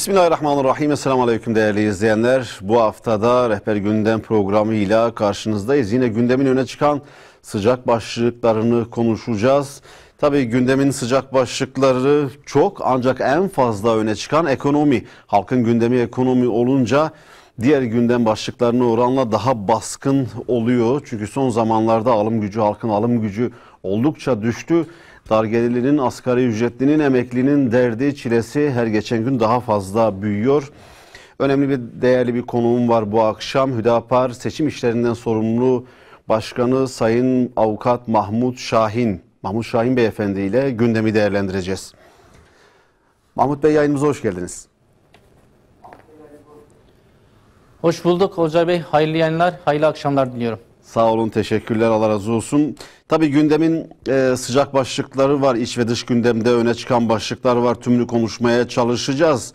Bismillahirrahmanirrahim. Esselamu Aleyküm değerli izleyenler. Bu haftada Rehber Gündem programıyla karşınızdayız. Yine gündemin öne çıkan sıcak başlıklarını konuşacağız. Tabii gündemin sıcak başlıkları çok, ancak en fazla öne çıkan ekonomi. Halkın gündemi ekonomi olunca diğer gündem başlıklarına oranla daha baskın oluyor. Çünkü son zamanlarda halkın alım gücü oldukça düştü. Dar gelirlinin, asgari ücretlinin, emeklinin derdi, çilesi her geçen gün daha fazla büyüyor. Önemli değerli bir konuğum var bu akşam. Hüdapar Seçim İşlerinden Sorumlu Başkanı Sayın Avukat Mahmut Şahin Beyefendi ile gündemi değerlendireceğiz. Mahmut Bey, yayınımıza hoş geldiniz. Hoş bulduk Olcay Bey. Hayırlı yayınlar, hayırlı akşamlar diliyorum. Sağ olun, teşekkürler, Allah razı olsun. Tabii gündemin sıcak başlıkları var, iç ve dış gündemde öne çıkan başlıklar var. Tümünü konuşmaya çalışacağız.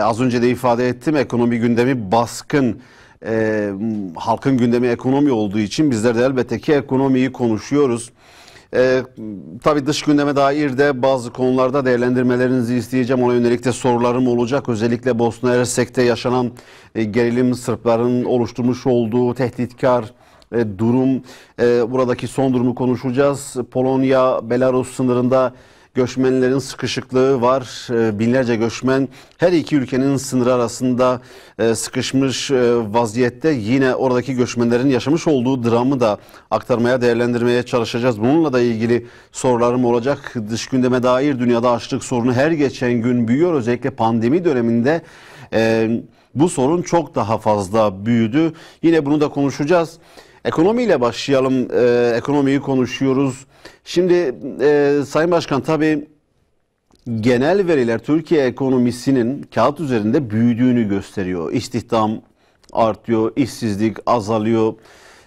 Az önce de ifade ettim, ekonomi gündemi baskın. Halkın gündemi ekonomi olduğu için bizler de elbette ki ekonomiyi konuşuyoruz. Tabii dış gündeme dair de bazı konularda değerlendirmelerinizi isteyeceğim. Ona yönelik de sorularım olacak. Özellikle Bosna Hersek'te yaşanan gerilim, Sırpların oluşturmuş olduğu tehditkar durum, buradaki son durumu konuşacağız. Polonya-Belarus sınırında göçmenlerin sıkışıklığı var. Binlerce göçmen her iki ülkenin sınırı arasında sıkışmış vaziyette. Yine oradaki göçmenlerin yaşamış olduğu dramı da aktarmaya, değerlendirmeye çalışacağız. Bununla da ilgili sorularım olacak. Dış gündeme dair dünyada açlık sorunu her geçen gün büyüyor. Özellikle pandemi döneminde bu sorun çok daha fazla büyüdü. Yine bunu da konuşacağız. Ekonomiyle başlayalım. Ekonomiyi konuşuyoruz. Şimdi Sayın Başkan, tabii genel veriler Türkiye ekonomisinin kağıt üzerinde büyüdüğünü gösteriyor. İstihdam artıyor, işsizlik azalıyor,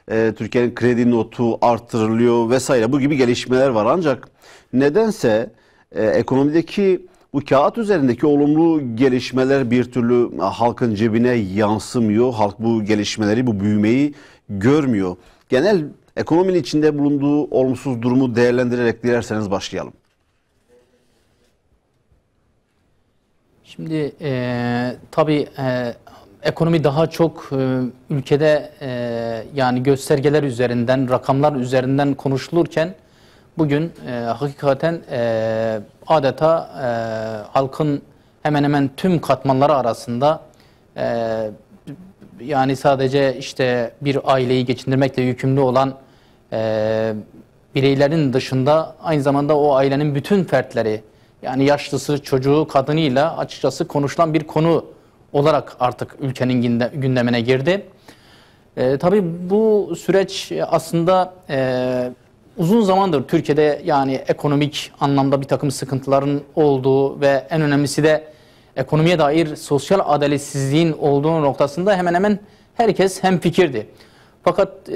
Türkiye'nin kredi notu artırılıyor vesaire, bu gibi gelişmeler var. Ancak nedense ekonomideki bu kağıt üzerindeki olumlu gelişmeler bir türlü halkın cebine yansımıyor. Halk bu gelişmeleri, bu büyümeyi görmüyor. Genel ekonominin içinde bulunduğu olumsuz durumu değerlendirerek dilerseniz başlayalım. Şimdi tabii ekonomi daha çok ülkede yani göstergeler üzerinden, rakamlar üzerinden konuşulurken bugün hakikaten adeta halkın hemen hemen tüm katmanları arasında yani sadece işte bir aileyi geçindirmekle yükümlü olan bireylerin dışında aynı zamanda o ailenin bütün fertleri, yani yaşlısı, çocuğu, kadınıyla açıkçası konuşulan bir konu olarak artık ülkenin gündemine girdi. Tabii bu süreç aslında uzun zamandır Türkiye'de yani ekonomik anlamda bir takım sıkıntıların olduğu ve en önemlisi de ekonomiye dair sosyal adaletsizliğin olduğu noktasında hemen hemen herkes hemfikirdi. Fakat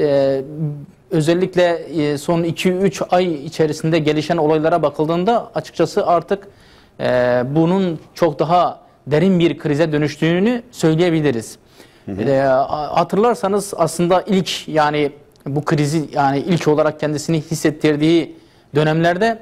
özellikle son 2-3 ay içerisinde gelişen olaylara bakıldığında açıkçası artık bunun çok daha derin bir krize dönüştüğünü söyleyebiliriz. Hatırlarsanız aslında ilk yani bu krizi yani ilk olarak kendisini hissettirdiği dönemlerde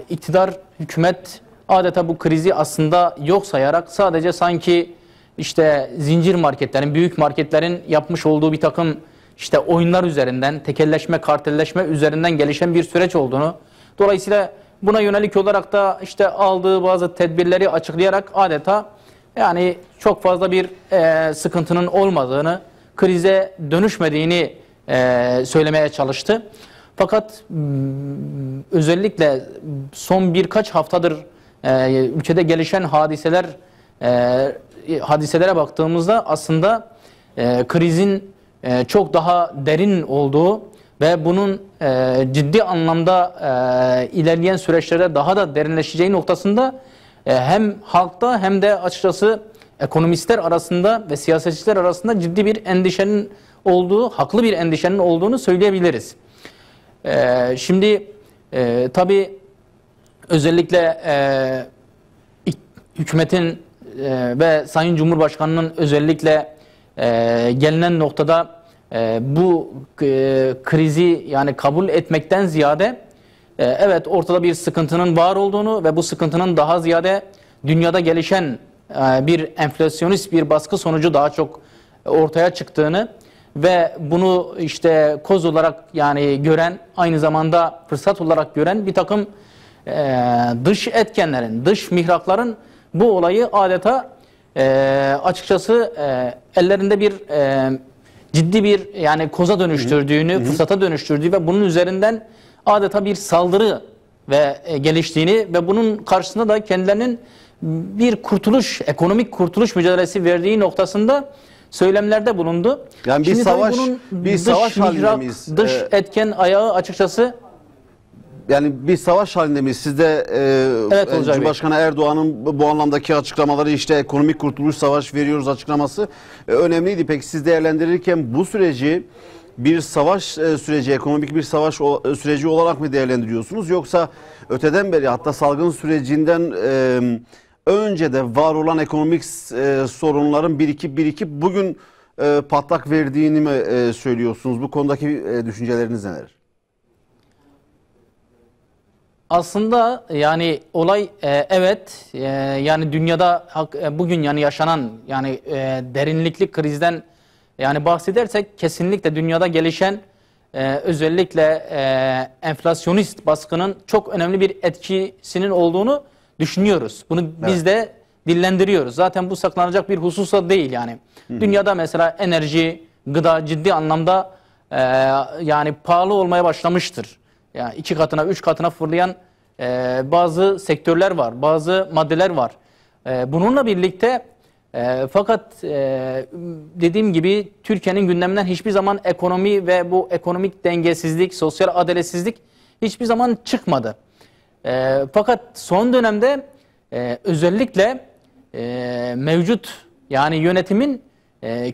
iktidar, hükümet adeta bu krizi aslında yok sayarak sadece sanki işte zincir marketlerin, büyük marketlerin yapmış olduğu bir takım işte oyunlar üzerinden, tekelleşme, kartelleşme üzerinden gelişen bir süreç olduğunu, dolayısıyla buna yönelik olarak da işte aldığı bazı tedbirleri açıklayarak adeta yani çok fazla bir sıkıntının olmadığını, krize dönüşmediğini söylemeye çalıştı. Fakat özellikle son birkaç haftadır ülkede gelişen hadiselere baktığımızda aslında krizin çok daha derin olduğu ve bunun ciddi anlamda ilerleyen süreçlerde daha da derinleşeceği noktasında hem halkta hem de açıkçası ekonomistler arasında ve siyasetçiler arasında ciddi bir endişenin olduğu, haklı bir endişenin olduğunu söyleyebiliriz. Şimdi tabii özellikle hükümetin ve Sayın Cumhurbaşkanı'nın özellikle gelinen noktada bu krizi yani kabul etmekten ziyade evet ortada bir sıkıntının var olduğunu ve bu sıkıntının daha ziyade dünyada gelişen bir enflasyonist bir baskı sonucu daha çok ortaya çıktığını ve bunu işte koz olarak yani gören, aynı zamanda fırsat olarak gören bir takım dış etkenlerin, dış mihrakların bu olayı adeta açıkçası ellerinde bir ciddi bir yani koza dönüştürdüğünü, fırsata dönüştürdüğü ve bunun üzerinden adeta bir saldırı ve geliştiğini ve bunun karşısında da kendilerinin bir kurtuluş, ekonomik kurtuluş mücadelesi verdiği noktasında söylemlerde bulundu. Yani bir Şimdi savaş, bunun bir savaş halinde miyiz? dış etken ayağı açıkçası Yani bir savaş halinde miyiz? Siz de Evet, Olcay Bey. Cumhurbaşkanı Erdoğan'ın bu anlamdaki açıklamaları, işte ekonomik kurtuluş savaş veriyoruz açıklaması önemliydi. Peki siz değerlendirirken bu süreci bir savaş süreci, ekonomik bir savaş süreci olarak mı değerlendiriyorsunuz? Yoksa öteden beri, hatta salgın sürecinden önce de var olan ekonomik sorunların birikip bugün patlak verdiğini mi söylüyorsunuz? Bu konudaki düşünceleriniz neler? aslında yani olay evet yani dünyada bugün yani yaşanan yani derinlikli krizden yani bahsedersek kesinlikle dünyada gelişen özellikle enflasyonist baskının çok önemli bir etkisinin olduğunu düşünüyoruz. Bunu biz de dillendiriyoruz. Zaten bu saklanacak bir hususa değil yani. Dünyada mesela enerji, gıda ciddi anlamda yani pahalı olmaya başlamıştır. Yani 2 katına 3 katına fırlayan bazı sektörler var, bazı maddeler var. Bununla birlikte fakat dediğim gibi Türkiye'nin gündeminden hiçbir zaman ekonomi ve bu ekonomik dengesizlik, sosyal adaletsizlik hiçbir zaman çıkmadı. Fakat son dönemde özellikle mevcut yani yönetimin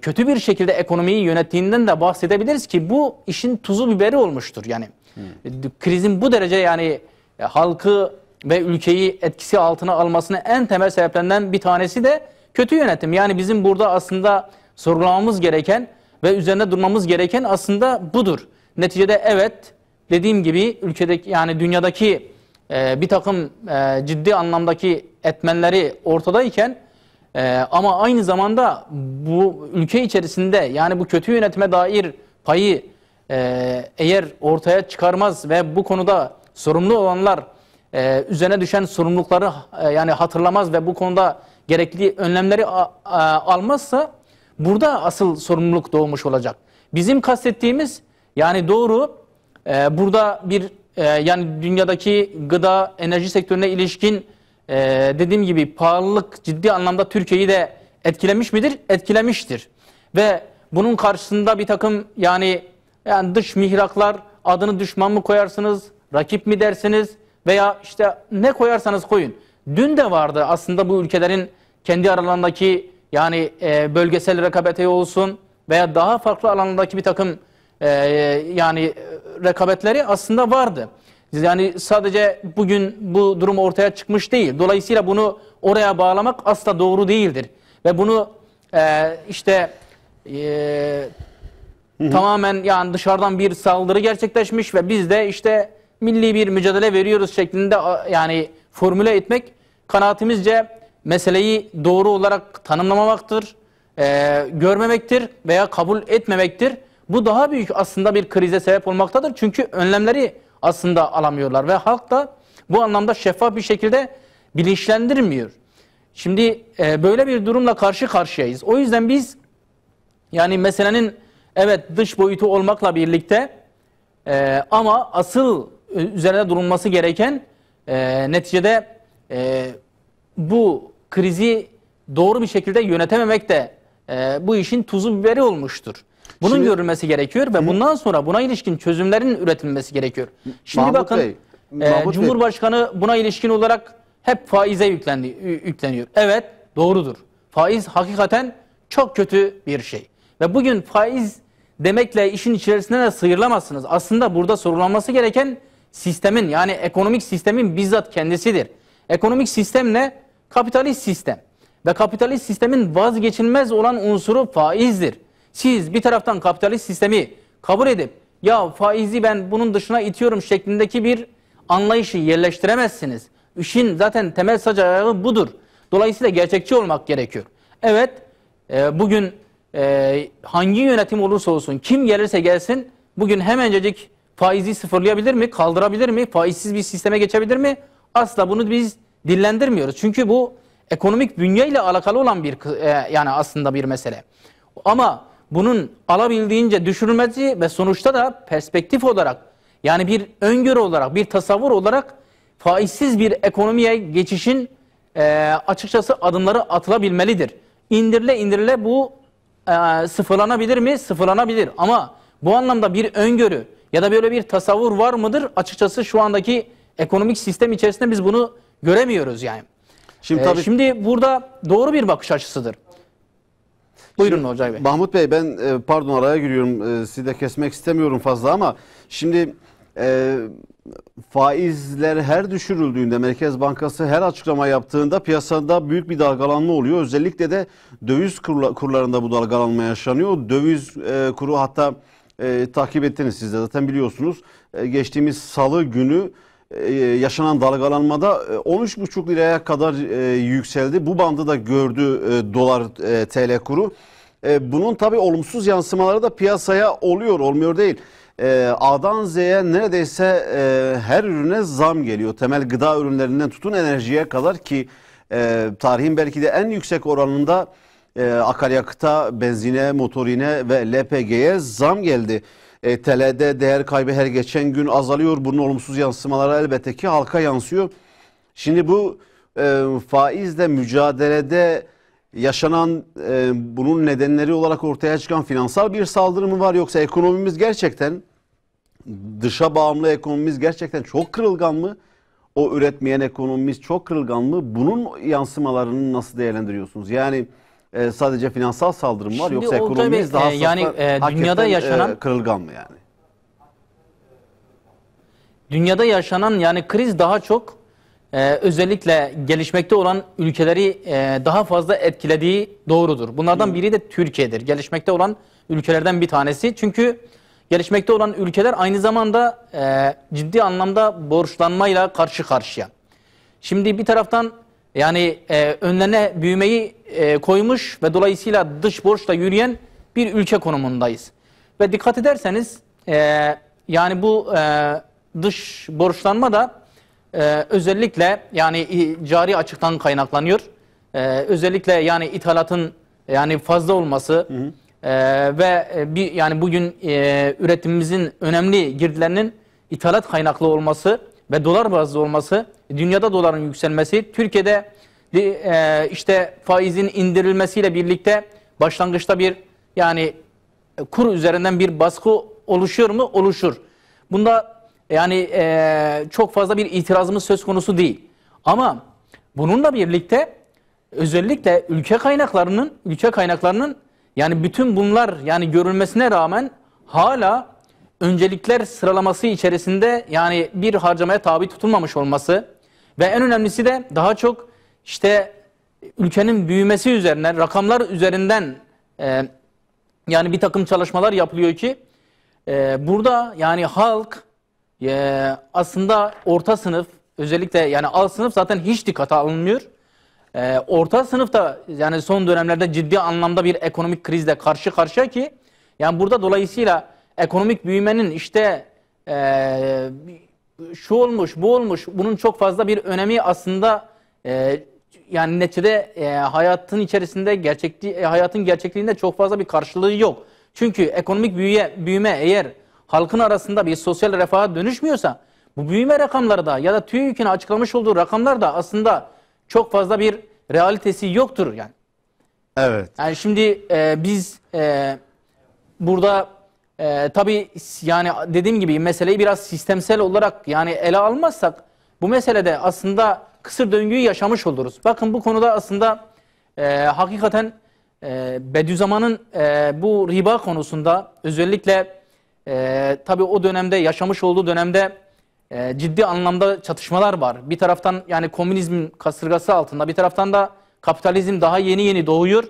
kötü bir şekilde ekonomiyi yönettiğinden de bahsedebiliriz ki bu işin tuzu biberi olmuştur. Yani krizin bu derece yani halkı ve ülkeyi etkisi altına almasının en temel sebeplerinden bir tanesi de kötü yönetim. Yani bizim burada aslında sorgulamamız gereken ve üzerine durmamız gereken aslında budur. Neticede evet, dediğim gibi ülkedeki yani dünyadaki bir takım ciddi anlamdaki etmenleri ortadayken ama aynı zamanda bu ülke içerisinde yani bu kötü yönetime dair payı eğer ortaya çıkarmaz ve bu konuda sorumlu olanlar üzerine düşen sorumlulukları yani hatırlamaz ve bu konuda gerekli önlemleri almazsa burada asıl sorumluluk doğmuş olacak. Bizim kastettiğimiz yani doğru burada bir yani dünyadaki gıda, enerji sektörüne ilişkin dediğim gibi pahalılık ciddi anlamda Türkiye'yi de etkilemiş midir? Etkilemiştir. Ve bunun karşısında bir takım yani dış mihraklar, adını düşman mı koyarsınız, rakip mi dersiniz veya işte ne koyarsanız koyun. Dün de vardı aslında bu ülkelerin kendi aralarındaki yani bölgesel rekabeti olsun veya daha farklı alanlardaki bir takım yani rekabetleri aslında vardı. Yani sadece bugün bu durum ortaya çıkmış değil. Dolayısıyla bunu oraya bağlamak asla doğru değildir. Ve bunu tamamen yani dışarıdan bir saldırı gerçekleşmiş ve biz de işte milli bir mücadele veriyoruz şeklinde yani formüle etmek kanaatimizce meseleyi doğru olarak tanımlamamaktır, görmemektir veya kabul etmemektir. Bu daha büyük aslında bir krize sebep olmaktadır. Çünkü önlemleri aslında alamıyorlar ve halk da bu anlamda şeffaf bir şekilde bilinçlendirmiyor. Şimdi böyle bir durumla karşı karşıyayız. O yüzden biz yani meselenin evet dış boyutu olmakla birlikte ama asıl üzerine durulması gereken neticede bu krizi doğru bir şekilde yönetememek de bu işin tuzu biberi olmuştur. Bunun görülmesi gerekiyor ve bundan sonra buna ilişkin çözümlerin üretilmesi gerekiyor. Şimdi Mahmut bakın Bey, Mahmut Cumhurbaşkanı buna ilişkin olarak hep faize yükleniyor. Evet, doğrudur. Faiz hakikaten çok kötü bir şey. Ve bugün faiz demekle işin içerisine de sıyrılamazsınız. Aslında burada sorgulanması gereken sistemin yani ekonomik sistemin bizzat kendisidir. Ekonomik sistem ne? Kapitalist sistem. Ve kapitalist sistemin vazgeçilmez olan unsuru faizdir. Siz bir taraftan kapitalist sistemi kabul edip ya faizi ben bunun dışına itiyorum şeklindeki bir anlayışı yerleştiremezsiniz. İşin zaten temel sac ayağı budur. Dolayısıyla gerçekçi olmak gerekiyor. Evet, bugün hangi yönetim olursa olsun, kim gelirse gelsin, bugün hemencecik faizi sıfırlayabilir mi, kaldırabilir mi, faizsiz bir sisteme geçebilir mi? Asla bunu biz dillendirmiyoruz. Çünkü bu ekonomik bünyeyle alakalı olan bir yani aslında bir mesele. Ama bunun alabildiğince düşürülmesi ve sonuçta da perspektif olarak, yani bir öngörü olarak, bir tasavvur olarak faizsiz bir ekonomiye geçişin açıkçası adımları atılabilmelidir. İndirile indirile bu sıfırlanabilir mi? Sıfırlanabilir. Ama bu anlamda bir öngörü ya da böyle bir tasavvur var mıdır? Açıkçası şu andaki ekonomik sistem içerisinde biz bunu göremiyoruz yani. Şimdi burada doğru bir bakış açısıdır. Buyurun Olcay Bey. Mahmut Bey, ben pardon araya giriyorum. Sizi de kesmek istemiyorum fazla ama şimdi faizler her düşürüldüğünde, Merkez Bankası her açıklama yaptığında piyasada büyük bir dalgalanma oluyor. Özellikle de döviz kurlarında bu dalgalanma yaşanıyor. Döviz kuru, hatta takip ettiniz siz de zaten biliyorsunuz. Geçtiğimiz salı günü yaşanan dalgalanmada 13,5 liraya kadar yükseldi. Bu bandı da gördü dolar TL kuru. Bunun tabii olumsuz yansımaları da piyasaya oluyor, olmuyor değil. A'dan Z'ye neredeyse her ürüne zam geliyor. Temel gıda ürünlerinden tutun enerjiye kadar ki tarihin belki de en yüksek oranında akaryakıta, benzine, motorine ve LPG'ye zam geldi. TL'de değer kaybı her geçen gün azalıyor. Bunun olumsuz yansımaları elbette ki halka yansıyor. Şimdi bu faizle mücadelede yaşanan bunun nedenleri olarak ortaya çıkan finansal bir saldırı mı var, yoksa ekonomimiz gerçekten, dışa bağımlı ekonomimiz gerçekten çok kırılgan mı? O üretmeyen ekonomimiz çok kırılgan mı? Bunun yansımalarını nasıl değerlendiriyorsunuz? Yani sadece finansal saldırı mı var, şimdi yoksa ekonomimiz daha dünyada yaşanan kırılgan mı yani? Dünyada yaşanan yani kriz daha çok özellikle gelişmekte olan ülkeleri daha fazla etkilediği doğrudur. Bunlardan biri de Türkiye'dir. Gelişmekte olan ülkelerden bir tanesi. Çünkü gelişmekte olan ülkeler aynı zamanda ciddi anlamda borçlanmayla karşı karşıya. Şimdi bir taraftan yani önlerine büyümeyi koymuş ve dolayısıyla dış borçla yürüyen bir ülke konumundayız. Ve dikkat ederseniz yani bu dış borçlanma da özellikle yani cari açıktan kaynaklanıyor. Özellikle yani ithalatın yani fazla olması ve yani bugün üretimimizin önemli girdilerinin ithalat kaynaklı olması ve dolar bazlı olması, dünyada doların yükselmesi, Türkiye'de işte faizin indirilmesiyle birlikte başlangıçta bir yani kur üzerinden bir baskı oluşuyor mu? Oluşur. Bunda yani çok fazla bir itirazımız söz konusu değil. Ama bununla birlikte özellikle ülke kaynaklarının yani bütün bunlar yani görülmesine rağmen hala öncelikler sıralaması içerisinde yani bir harcamaya tabi tutulmamış olması ve en önemlisi de daha çok işte ülkenin büyümesi üzerine, rakamlar üzerinden yani bir takım çalışmalar yapılıyor ki burada yani halk aslında orta sınıf, özellikle yani alt sınıf zaten hiç dikkate alınmıyor. Orta sınıf da yani son dönemlerde ciddi anlamda bir ekonomik krizle karşı karşıya ki yani burada dolayısıyla ekonomik büyümenin işte şu olmuş, bu olmuş, bunun çok fazla bir önemi aslında yani neticede hayatın içerisinde hayatın gerçekliğinde çok fazla bir karşılığı yok. Çünkü ekonomik büyüme eğer halkın arasında bir sosyal refaha dönüşmüyorsa bu büyüme rakamları da ya da TÜİK'in açıklamış olduğu rakamlar da aslında çok fazla bir realitesi yoktur yani. Evet. Yani şimdi biz burada tabii yani dediğim gibi meseleyi biraz sistemsel olarak yani ele almazsak bu meselede aslında kısır döngüyü yaşamış oluruz. Bakın bu konuda aslında hakikaten Bediüzzaman'ın bu riba konusunda özellikle tabii o dönemde yaşamış olduğu dönemde ciddi anlamda çatışmalar var. Bir taraftan yani komünizm kasırgası altında, bir taraftan da kapitalizm daha yeni doğuyor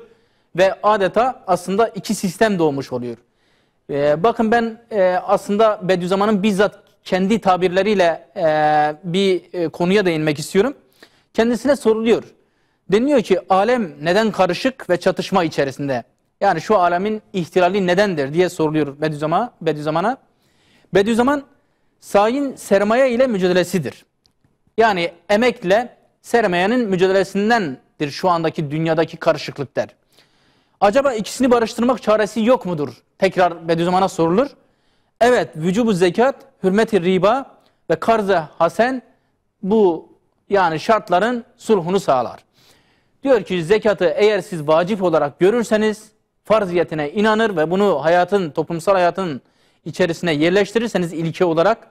ve adeta aslında iki sistem doğmuş oluyor. Bakın ben aslında Bediüzzaman'ın bizzat kendi tabirleriyle bir konuya değinmek istiyorum. Kendisine soruluyor. Deniliyor ki alem neden karışık ve çatışma içerisinde? Yani şu alemin ihtilali nedendir diye soruluyor Bediüzzaman'a. Bediüzzaman sayin sermaye ile mücadelesidir. Yani emekle sermayenin mücadelesindendir şu andaki dünyadaki karışıklık der. Acaba ikisini barıştırmak çaresi yok mudur? Tekrar Bediüzzaman'a sorulur. Evet, vücubu zekat, hürmeti riba ve karz-ı hasen bu yani şartların sulhunu sağlar. Diyor ki zekatı eğer siz vacip olarak görürseniz, farziyetine inanır ve bunu toplumsal hayatın içerisine yerleştirirseniz ilke olarak.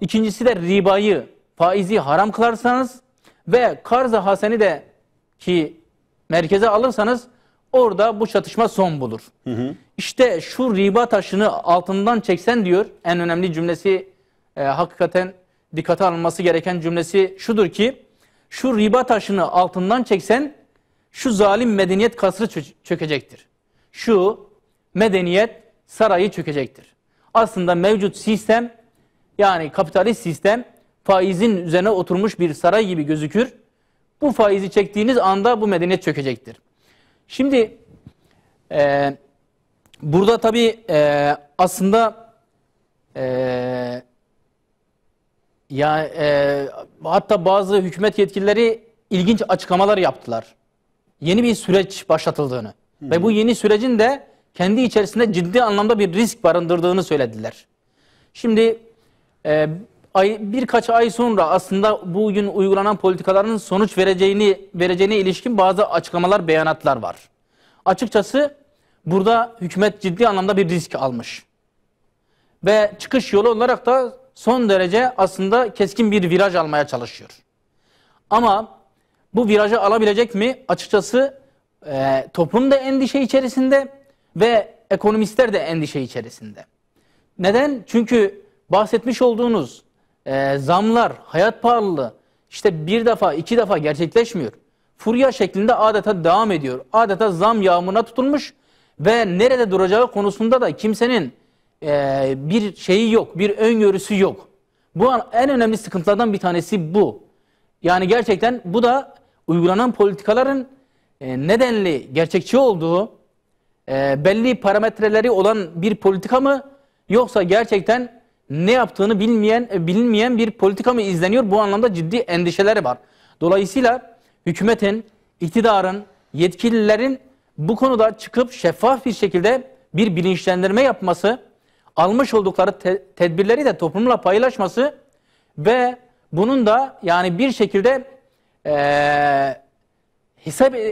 İkincisi de ribayı, faizi haram kılarsanız ve karz-ı haseni de ki merkeze alırsanız orada bu çatışma son bulur. İşte şu riba taşını altından çeksen diyor, en önemli cümlesi hakikaten dikkate alınması gereken cümlesi şudur ki, şu riba taşını altından çeksen şu zalim medeniyet kasrı çökecektir. Şu medeniyet sarayı çökecektir. Aslında mevcut sistem, yani kapitalist sistem faizin üzerine oturmuş bir saray gibi gözükür. Bu faizi çektiğiniz anda bu medeniyet çökecektir. Şimdi burada tabii aslında hatta bazı hükümet yetkilileri ilginç açıklamalar yaptılar. Yeni bir süreç başlatıldığını ve bu yeni sürecin de kendi içerisinde ciddi anlamda bir risk barındırdığını söylediler. Şimdi birkaç ay sonra aslında bugün uygulanan politikaların sonuç vereceğine ilişkin bazı açıklamalar, beyanatlar var. Açıkçası burada hükümet ciddi anlamda bir risk almış. Ve çıkış yolu olarak da son derece aslında keskin bir viraj almaya çalışıyor. Ama bu virajı alabilecek mi? Açıkçası toplum da endişe içerisinde ve ekonomistler de endişe içerisinde. Neden? Çünkü bahsetmiş olduğunuz zamlar, hayat pahalılığı işte bir defa, iki defa gerçekleşmiyor. Furya şeklinde adeta devam ediyor. Adeta zam yağmuruna tutulmuş ve nerede duracağı konusunda da kimsenin bir şeyi yok, bir öngörüsü yok. Bu en önemli sıkıntılardan bir tanesi bu. Yani gerçekten bu da uygulanan politikaların nedenli, gerçekçi olduğu, belli parametreleri olan bir politika mı, yoksa gerçekten ne yaptığını bilinmeyen bir politika mı izleniyor? Bu anlamda ciddi endişeleri var. Dolayısıyla hükümetin, iktidarın, yetkililerin bu konuda çıkıp şeffaf bir şekilde bir bilinçlendirme yapması, almış oldukları tedbirleri de toplumla paylaşması ve bunun da yani bir şekilde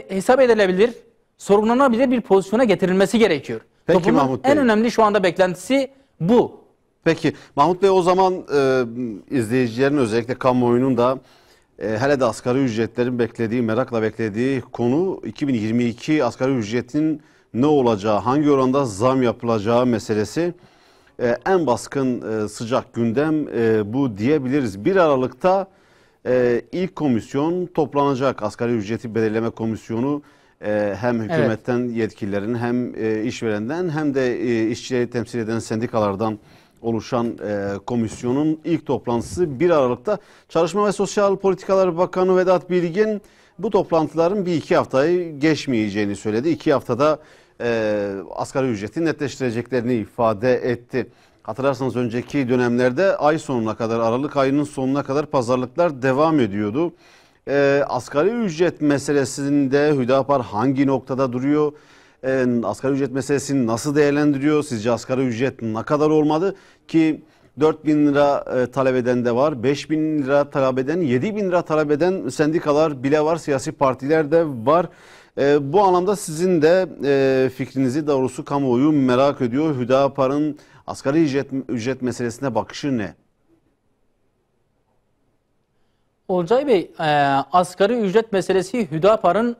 hesap edilebilir, sorgulanabilir bir pozisyona getirilmesi gerekiyor. Peki Toplumun Mahmut Bey. en önemli şu anda beklentisi bu. Peki Mahmut Bey, o zaman izleyicilerin, özellikle kamuoyunun da hele de asgari ücretlerin beklediği, merakla beklediği konu 2022 asgari ücretin ne olacağı, hangi oranda zam yapılacağı meselesi. En baskın sıcak gündem bu diyebiliriz. 1 Aralık'ta ilk komisyon toplanacak. Asgari ücreti belirleme komisyonu hem hükümetten yetkililerin hem işverenden hem de işçileri temsil eden sendikalardan oluşan komisyonun ilk toplantısı 1 Aralık'ta. Çalışma ve Sosyal Politikalar Bakanı Vedat Bilgin bu toplantıların 1-2 haftayı geçmeyeceğini söyledi. 2 haftada asgari ücreti netleştireceklerini ifade etti. Hatırlarsanız önceki dönemlerde ay sonuna kadar, Aralık ayının sonuna kadar pazarlıklar devam ediyordu. Asgari ücret meselesinde Hüdapar hangi noktada duruyor? Asgari ücret meselesini nasıl değerlendiriyor? Sizce asgari ücret ne kadar olmalı? Ki 4.000 lira talep eden de var, 5.000 lira talep eden, 7.000 lira talep eden sendikalar bile var, siyasi partiler de var. Bu anlamda sizin de fikrinizi, doğrusu kamuoyu merak ediyor. Hüdapar'ın asgari ücret meselesine bakışı ne? Olcay Bey, asgari ücret meselesi Hüdapar'ın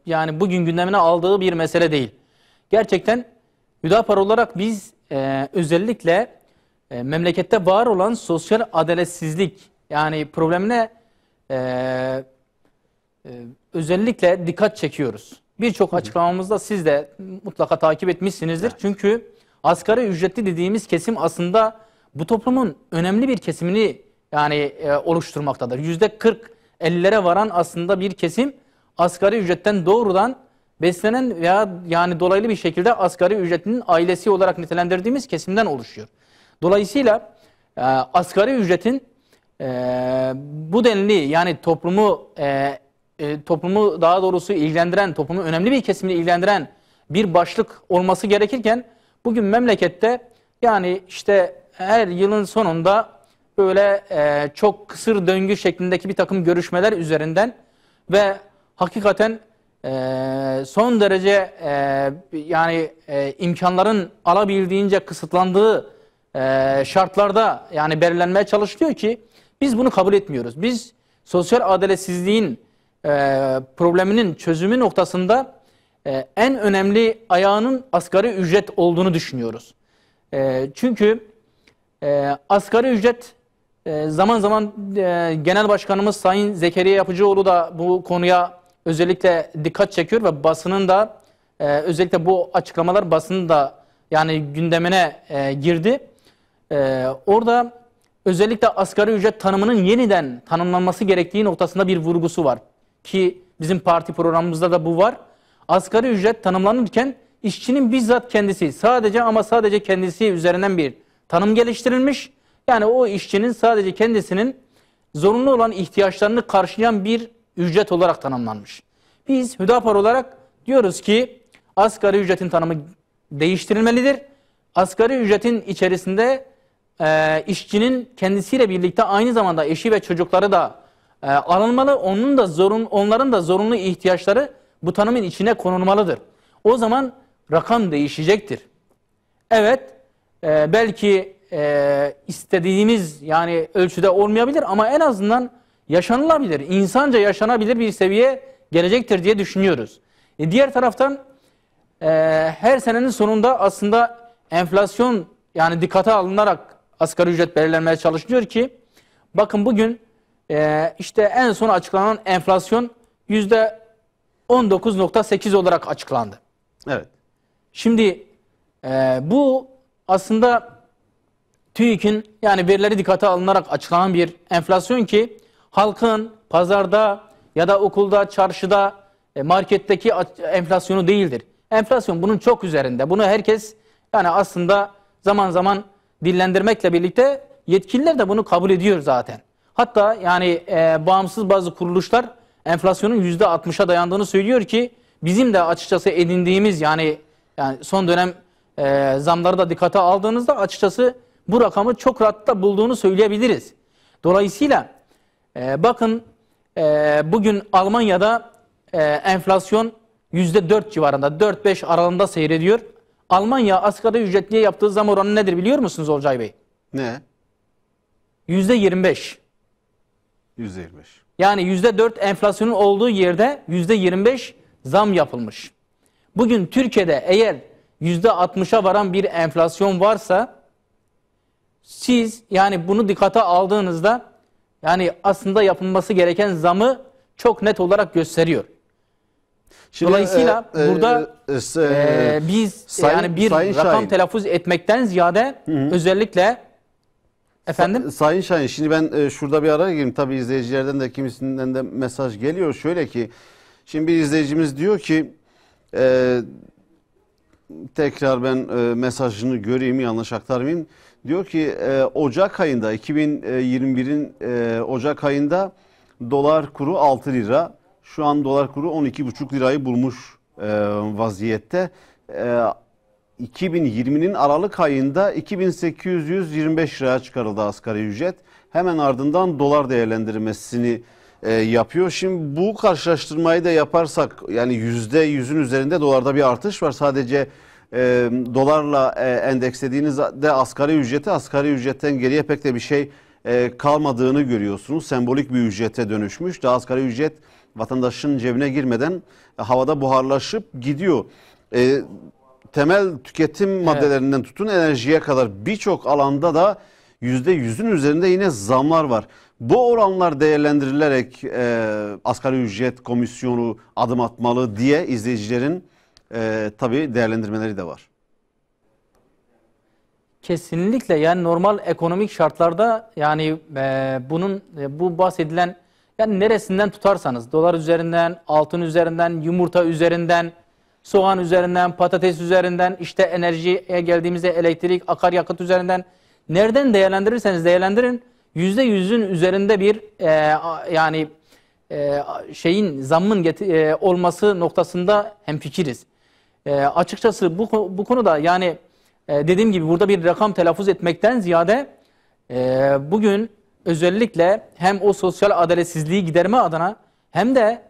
yani bugün gündemine aldığı bir mesele değil. Gerçekten Hüdapar olarak biz özellikle memlekette var olan sosyal adaletsizlik yani problemine özellikle dikkat çekiyoruz. Birçok açıklamamızda siz de mutlaka takip etmişsinizdir. Evet. Çünkü asgari ücretli dediğimiz kesim aslında bu toplumun önemli bir kesimini yani oluşturmaktadır. %40-50'lere varan aslında bir kesim asgari ücretten doğrudan beslenen veya yani dolaylı bir şekilde asgari ücretinin ailesi olarak nitelendirdiğimiz kesimden oluşuyor. Dolayısıyla asgari ücretin bu denli yani toplumu daha doğrusu ilgilendiren, toplumun önemli bir kesimini ilgilendiren bir başlık olması gerekirken bugün memlekette yani işte her yılın sonunda böyle çok kısır döngü şeklindeki bir takım görüşmeler üzerinden ve hakikaten son derece imkanların alabildiğince kısıtlandığı şartlarda yani belirlenmeye çalışılıyor ki biz bunu kabul etmiyoruz. Biz sosyal adaletsizliğin probleminin çözümü noktasında en önemli ayağının asgari ücret olduğunu düşünüyoruz. Çünkü asgari ücret zaman zaman Genel Başkanımız Sayın Zekeriya Yapıcıoğlu da bu konuya özellikle dikkat çekiyor ve basının da özellikle bu açıklamalar basının da yani gündemine girdi. Orada özellikle asgari ücret tanımının yeniden tanımlanması gerektiği noktasında bir vurgusu var. Ki bizim parti programımızda da bu var. Asgari ücret tanımlanırken işçinin bizzat kendisi sadece ama sadece kendisi üzerinden bir tanım geliştirilmiş. Yani o işçinin sadece kendisinin zorunlu olan ihtiyaçlarını karşılayan bir ücret olarak tanımlanmış. Biz Hüdapar olarak diyoruz ki asgari ücretin tanımı değiştirilmelidir. Asgari ücretin içerisinde işçinin kendisiyle birlikte aynı zamanda eşi ve çocukları da alınmalı. Onların da zorunlu ihtiyaçları bu tanımın içine konulmalıdır. O zaman rakam değişecektir. Evet, belki istediğimiz yani ölçüde olmayabilir ama en azından yaşanılabilir, insanca yaşanabilir bir seviyeye gelecektir diye düşünüyoruz. Diğer taraftan her senenin sonunda aslında enflasyon yani dikkate alınarak asgari ücret belirlenmeye çalışılıyor ki bakın bugün işte en son açıklanan enflasyon %19.8 olarak açıklandı. Evet. Şimdi bu aslında TÜİK'in yani verileri dikkate alınarak açıklanan bir enflasyon ki halkın pazarda ya da okulda, çarşıda, marketteki enflasyonu değildir. Enflasyon bunun çok üzerinde. Bunu herkes yani aslında zaman zaman dillendirmekle birlikte yetkililer de bunu kabul ediyor zaten. Hatta yani bağımsız bazı kuruluşlar enflasyonun %60'a dayandığını söylüyor ki bizim de açıkçası edindiğimiz yani son dönem zamları da dikkate aldığınızda açıkçası bu rakamı çok rahatlıkla bulduğunu söyleyebiliriz. Dolayısıyla bakın bugün Almanya'da enflasyon %4 civarında, 4-5 aralığında seyrediyor. Almanya asgari ücretliye yaptığı zam oranı nedir biliyor musunuz Olcay Bey? Ne? %25. %25. Yani %4 enflasyonun olduğu yerde %25 zam yapılmış. Bugün Türkiye'de eğer %60'a varan bir enflasyon varsa siz yani bunu dikkate aldığınızda yani aslında yapılması gereken zamı çok net olarak gösteriyor. Şimdi, dolayısıyla burada biz yani bir Sayın rakam Şahin, telaffuz etmekten ziyade özellikle efendim Sayın Şahin, şimdi ben şurada bir araya gireyim. Tabii izleyicilerden de kimisinden de mesaj geliyor. Şöyle ki, şimdi bir izleyicimiz diyor ki tekrar ben mesajını göreyim, yanlış aktarmayayım. Diyor ki Ocak ayında 2021'in Ocak ayında dolar kuru 6 lira. Şu an dolar kuru 12,5 lirayı bulmuş vaziyette. 2020'nin Aralık ayında 2825 liraya çıkarıldı asgari ücret. Hemen ardından dolar değerlendirmesini yapıyor. Şimdi bu karşılaştırmayı da yaparsak yani %100'ün üzerinde dolarda bir artış var. Sadece dolarla endekslediğinizde asgari ücretten geriye pek de bir şey kalmadığını görüyorsunuz. Sembolik bir ücrete dönüşmüş. Daha asgari ücret vatandaşın cebine girmeden havada buharlaşıp gidiyor. Temel tüketim maddelerinden tutun enerjiye kadar birçok alanda da %100'ün üzerinde yine zamlar var. Bu oranlar değerlendirilerek asgari ücret komisyonu adım atmalı diye izleyicilerin tabii değerlendirmeleri de var. Kesinlikle yani normal ekonomik şartlarda yani bu bahsedilen Yani neresinden tutarsanız, dolar üzerinden, altın üzerinden, yumurta üzerinden, soğan üzerinden, patates üzerinden, işte enerjiye geldiğimizde elektrik, akaryakıt üzerinden, nereden değerlendirirseniz değerlendirin, %100'ün üzerinde bir yani şeyin zammın olması noktasında hemfikiriz. Açıkçası bu konuda yani dediğim gibi burada bir rakam telaffuz etmekten ziyade bugün özellikle hem o sosyal adaletsizliği giderme adına hem de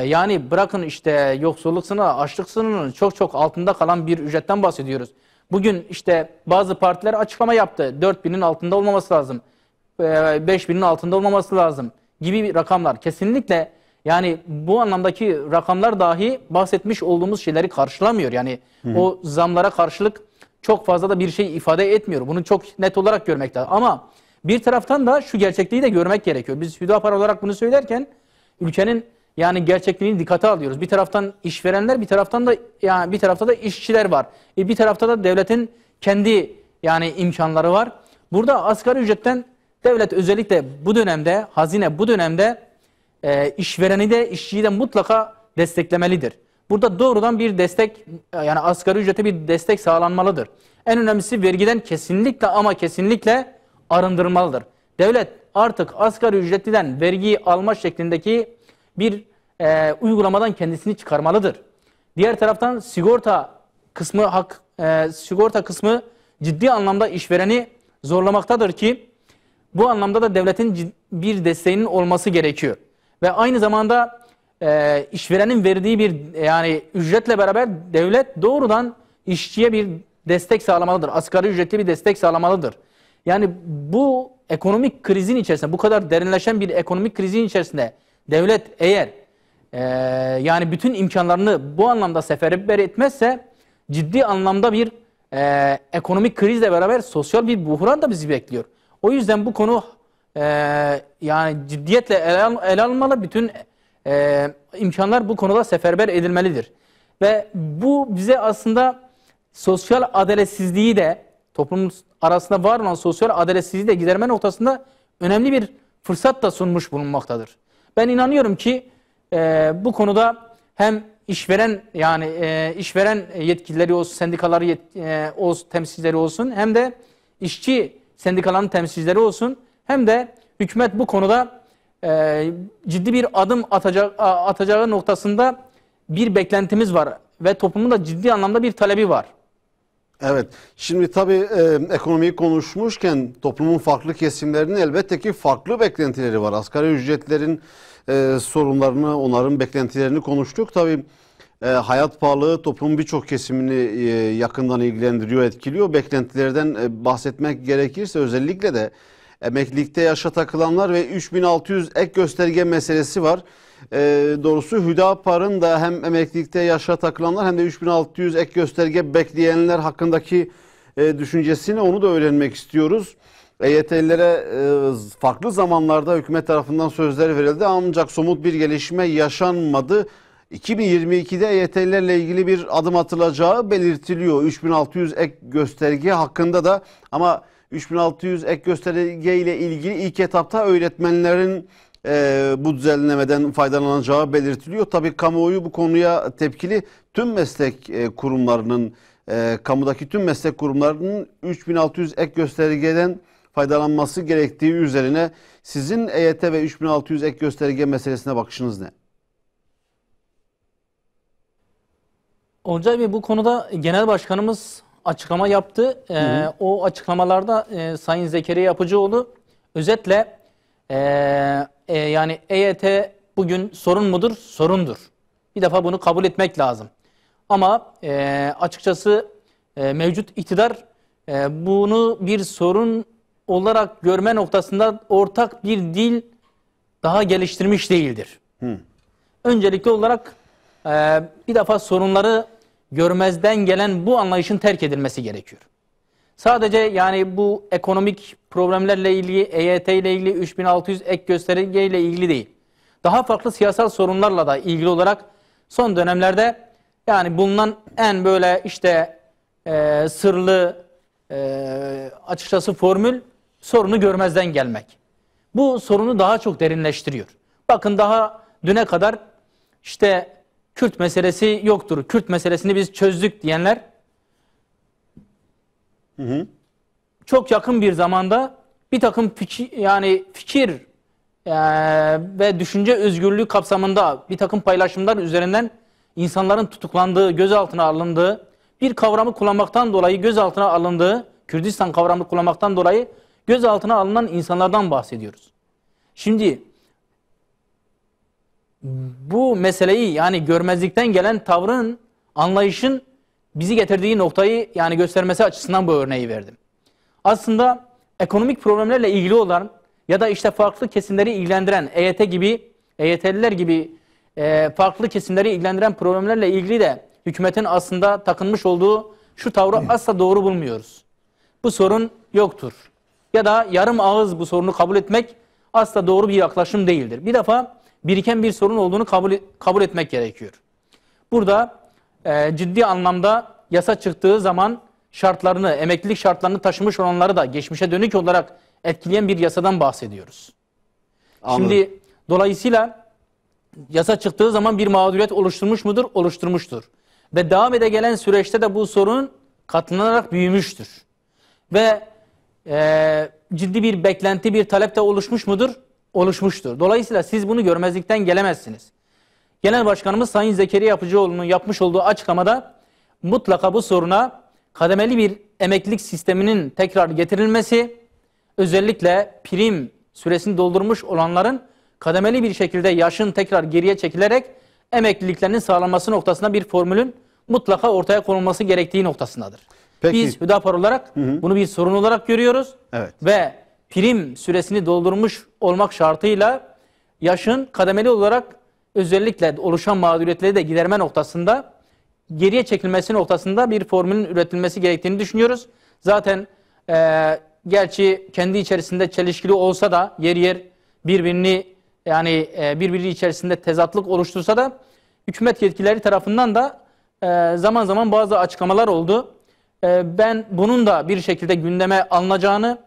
yani bırakın işte yoksulluk sınırı, açlık sınırının çok çok altında kalan bir ücretten bahsediyoruz. Bugün işte bazı partiler açıklama yaptı. 4.000'in altında olmaması lazım. 5.000'in altında olmaması lazım gibi rakamlar. Kesinlikle yani bu anlamdaki rakamlar dahi bahsetmiş olduğumuz şeyleri karşılamıyor. Yani o zamlara karşılık çok fazla da bir şey ifade etmiyor. Bunu çok net olarak görmek lazım. Ama bir taraftan da şu gerçekliği de görmek gerekiyor. Biz Hüdapar olarak bunu söylerken ülkenin yani gerçekliğini dikkate alıyoruz. Bir taraftan işverenler, bir taraftan da yani bir tarafta da işçiler var. Bir tarafta da devletin kendi yani imkanları var. Burada asgari ücretten devlet özellikle bu dönemde, hazine bu dönemde işvereni de işçiyi de mutlaka desteklemelidir. Burada doğrudan bir destek yani asgari ücrete bir destek sağlanmalıdır. En önemlisi vergiden kesinlikle ama kesinlikle arındırılmalıdır. Devlet artık asgari ücretliden vergi alma şeklindeki bir uygulamadan kendisini çıkarmalıdır. Diğer taraftan sigorta kısmı ciddi anlamda işvereni zorlamaktadır ki bu anlamda da devletin bir desteğinin olması gerekiyor. Ve aynı zamanda işverenin verdiği bir yani ücretle beraber devlet doğrudan işçiye bir destek sağlamalıdır. Asgari ücretli bir destek sağlamalıdır. Yani bu ekonomik krizin içerisinde, bu kadar derinleşen bir ekonomik krizin içerisinde devlet eğer yani bütün imkanlarını bu anlamda seferber etmezse ciddi anlamda bir ekonomik krizle beraber sosyal bir buhran da bizi bekliyor. O yüzden bu konu yani ciddiyetle ele alınmalı. Bütün imkanlar bu konuda seferber edilmelidir. Ve bu bize aslında sosyal adaletsizliği de toplum arasında var olan sosyal adaletsizliği de giderme noktasında önemli bir fırsat da sunmuş bulunmaktadır. Ben inanıyorum ki bu konuda hem işveren yani işveren yetkilileri olsun, sendikaları temsilcileri olsun hem de işçi sendikalarının temsilcileri olsun hem de hükümet bu konuda ciddi bir adım atacağı noktasında bir beklentimiz var ve toplumun da ciddi anlamda bir talebi var. Evet. Şimdi tabii ekonomiyi konuşmuşken toplumun farklı kesimlerinin elbette ki farklı beklentileri var. Asgari ücretlerin sorunlarını, onların beklentilerini konuştuk. Tabii hayat pahalılığı toplumun birçok kesimini yakından ilgilendiriyor, etkiliyor. Beklentilerden bahsetmek gerekirse özellikle de emeklilikte yaşa takılanlar ve 3600 ek gösterge meselesi var. Doğrusu Hüdapar'ın da hem emeklilikte yaşa takılanlar hem de 3600 ek gösterge bekleyenler hakkındaki düşüncesini onu da öğrenmek istiyoruz. EYT'lilere farklı zamanlarda hükümet tarafından sözler verildi ancak somut bir gelişme yaşanmadı. 2022'de EYT'lilerle ilgili bir adım atılacağı belirtiliyor. 3600 ek gösterge hakkında da ama 3600 ek gösterge ile ilgili ilk etapta öğretmenlerin bu düzenlemeden faydalanacağı belirtiliyor. Tabii kamuoyu bu konuya tepkili. Tüm meslek kurumlarının, kamudaki tüm meslek kurumlarının 3600 ek göstergeden faydalanması gerektiği üzerine sizin EYT ve 3600 ek gösterge meselesine bakışınız ne? Olcay Bey bu konuda Genel Başkanımız açıklama yaptı. O açıklamalarda Sayın Zekeriya Yapıcıoğlu özetle yani EYT bugün sorun mudur? Sorundur. Bir defa bunu kabul etmek lazım. Ama açıkçası mevcut iktidar bunu bir sorun olarak görme noktasında ortak bir dil daha geliştirmiş değildir. Öncelikli olarak bir defa sorunları görmezden gelen bu anlayışın terk edilmesi gerekiyor. Sadece yani bu ekonomik problemlerle ilgili, EYT ile ilgili, 3600 ek gösterge ile ilgili değil. Daha farklı siyasal sorunlarla da ilgili olarak son dönemlerde yani bulunan en böyle işte sırlı açıkçası formül sorunu görmezden gelmek. Bu sorunu daha çok derinleştiriyor. Bakın daha düne kadar işte Kürt meselesi yoktur, Kürt meselesini biz çözdük diyenler çok yakın bir zamanda bir takım fikir ve düşünce özgürlüğü kapsamında bir takım paylaşımlar üzerinden insanların tutuklandığı, gözaltına alındığı, bir kavramı kullanmaktan dolayı gözaltına alındığı, Kürdistan kavramı kullanmaktan dolayı gözaltına alınan insanlardan bahsediyoruz. Şimdi bu meseleyi yani görmezlikten gelen tavrın, anlayışın bizi getirdiği noktayı yani göstermesi açısından bu örneği verdim. Aslında ekonomik problemlerle ilgili olan ya da işte farklı kesimleri ilgilendiren EYT'liler gibi farklı kesimleri ilgilendiren problemlerle ilgili de hükümetin aslında takınmış olduğu şu tavrı asla doğru bulmuyoruz. Bu sorun yoktur. Ya da yarım ağız bu sorunu kabul etmek asla doğru bir yaklaşım değildir. Bir defa biriken bir sorun olduğunu kabul etmek gerekiyor. Burada ciddi anlamda yasa çıktığı zaman şartlarını, emeklilik şartlarını taşımış olanları da geçmişe dönük olarak etkileyen bir yasadan bahsediyoruz. Anladım. Şimdi dolayısıyla yasa çıktığı zaman bir mağduriyet oluşturmuş mudur? Oluşturmuştur. Ve devam ede gelen süreçte de bu sorun katlanarak büyümüştür. Ve ciddi bir beklenti, bir talep de oluşmuş mudur? Oluşmuştur. Dolayısıyla siz bunu görmezlikten gelemezsiniz. Genel Başkanımız Sayın Zekeriya Yapıcıoğlu'nun yapmış olduğu açıklamada mutlaka bu soruna kademeli bir emeklilik sisteminin tekrar getirilmesi, özellikle prim süresini doldurmuş olanların kademeli bir şekilde yaşın tekrar geriye çekilerek emekliliklerinin sağlanması noktasında bir formülün mutlaka ortaya konulması gerektiği noktasındadır. Peki. Biz Hüdapar olarak bunu bir sorun olarak görüyoruz. Evet. Ve prim süresini doldurmuş olmak şartıyla yaşın kademeli olarak özellikle oluşan mağduriyetleri de giderme noktasında geriye çekilmesi noktasında bir formülün üretilmesi gerektiğini düşünüyoruz. Zaten gerçi kendi içerisinde çelişkili olsa da yer yer birbiri içerisinde tezatlık oluştursa da hükümet yetkilileri tarafından da zaman zaman bazı açıklamalar oldu. Ben bunun da bir şekilde gündeme alınacağını,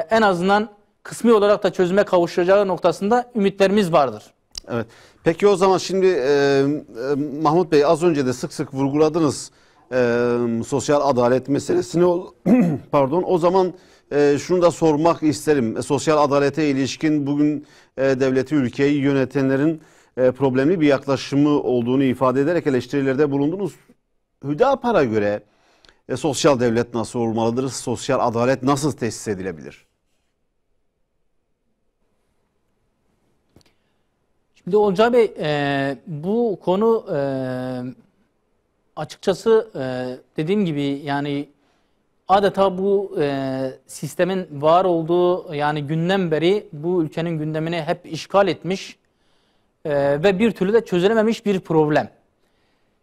en azından kısmi olarak da çözüme kavuşacağı noktasında ümitlerimiz vardır. Evet. Peki o zaman şimdi Mahmut Bey az önce de sık sık vurguladınız sosyal adalet meselesini. Pardon. O zaman şunu da sormak isterim. Sosyal adalete ilişkin bugün devleti, ülkeyi yönetenlerin problemli bir yaklaşımı olduğunu ifade ederek eleştirilerde bulundunuz. Hüdapar'a göre sosyal devlet nasıl olmalıdır? Sosyal adalet nasıl tesis edilebilir? Şimdi Olcay Bey, bu konu açıkçası dediğim gibi yani adeta bu sistemin var olduğu yani günden beri bu ülkenin gündemini hep işgal etmiş ve bir türlü de çözülememiş bir problem.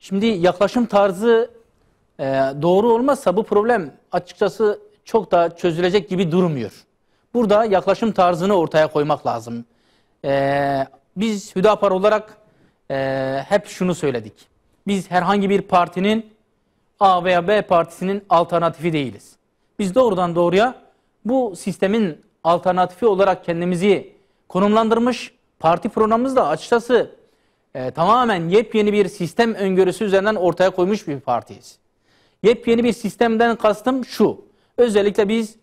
Şimdi yaklaşım tarzı doğru olmazsa bu problem açıkçası çok da çözülecek gibi durmuyor. Burada yaklaşım tarzını ortaya koymak lazım. Biz Hüdapar olarak hep şunu söyledik. Biz herhangi bir partinin A veya B partisinin alternatifi değiliz. Biz doğrudan doğruya bu sistemin alternatifi olarak kendimizi konumlandırmış, parti programımızda açıkçası tamamen yepyeni bir sistem öngörüsü üzerinden ortaya koymuş bir partiyiz. Yepyeni bir sistemden kastım şu. Özellikle biz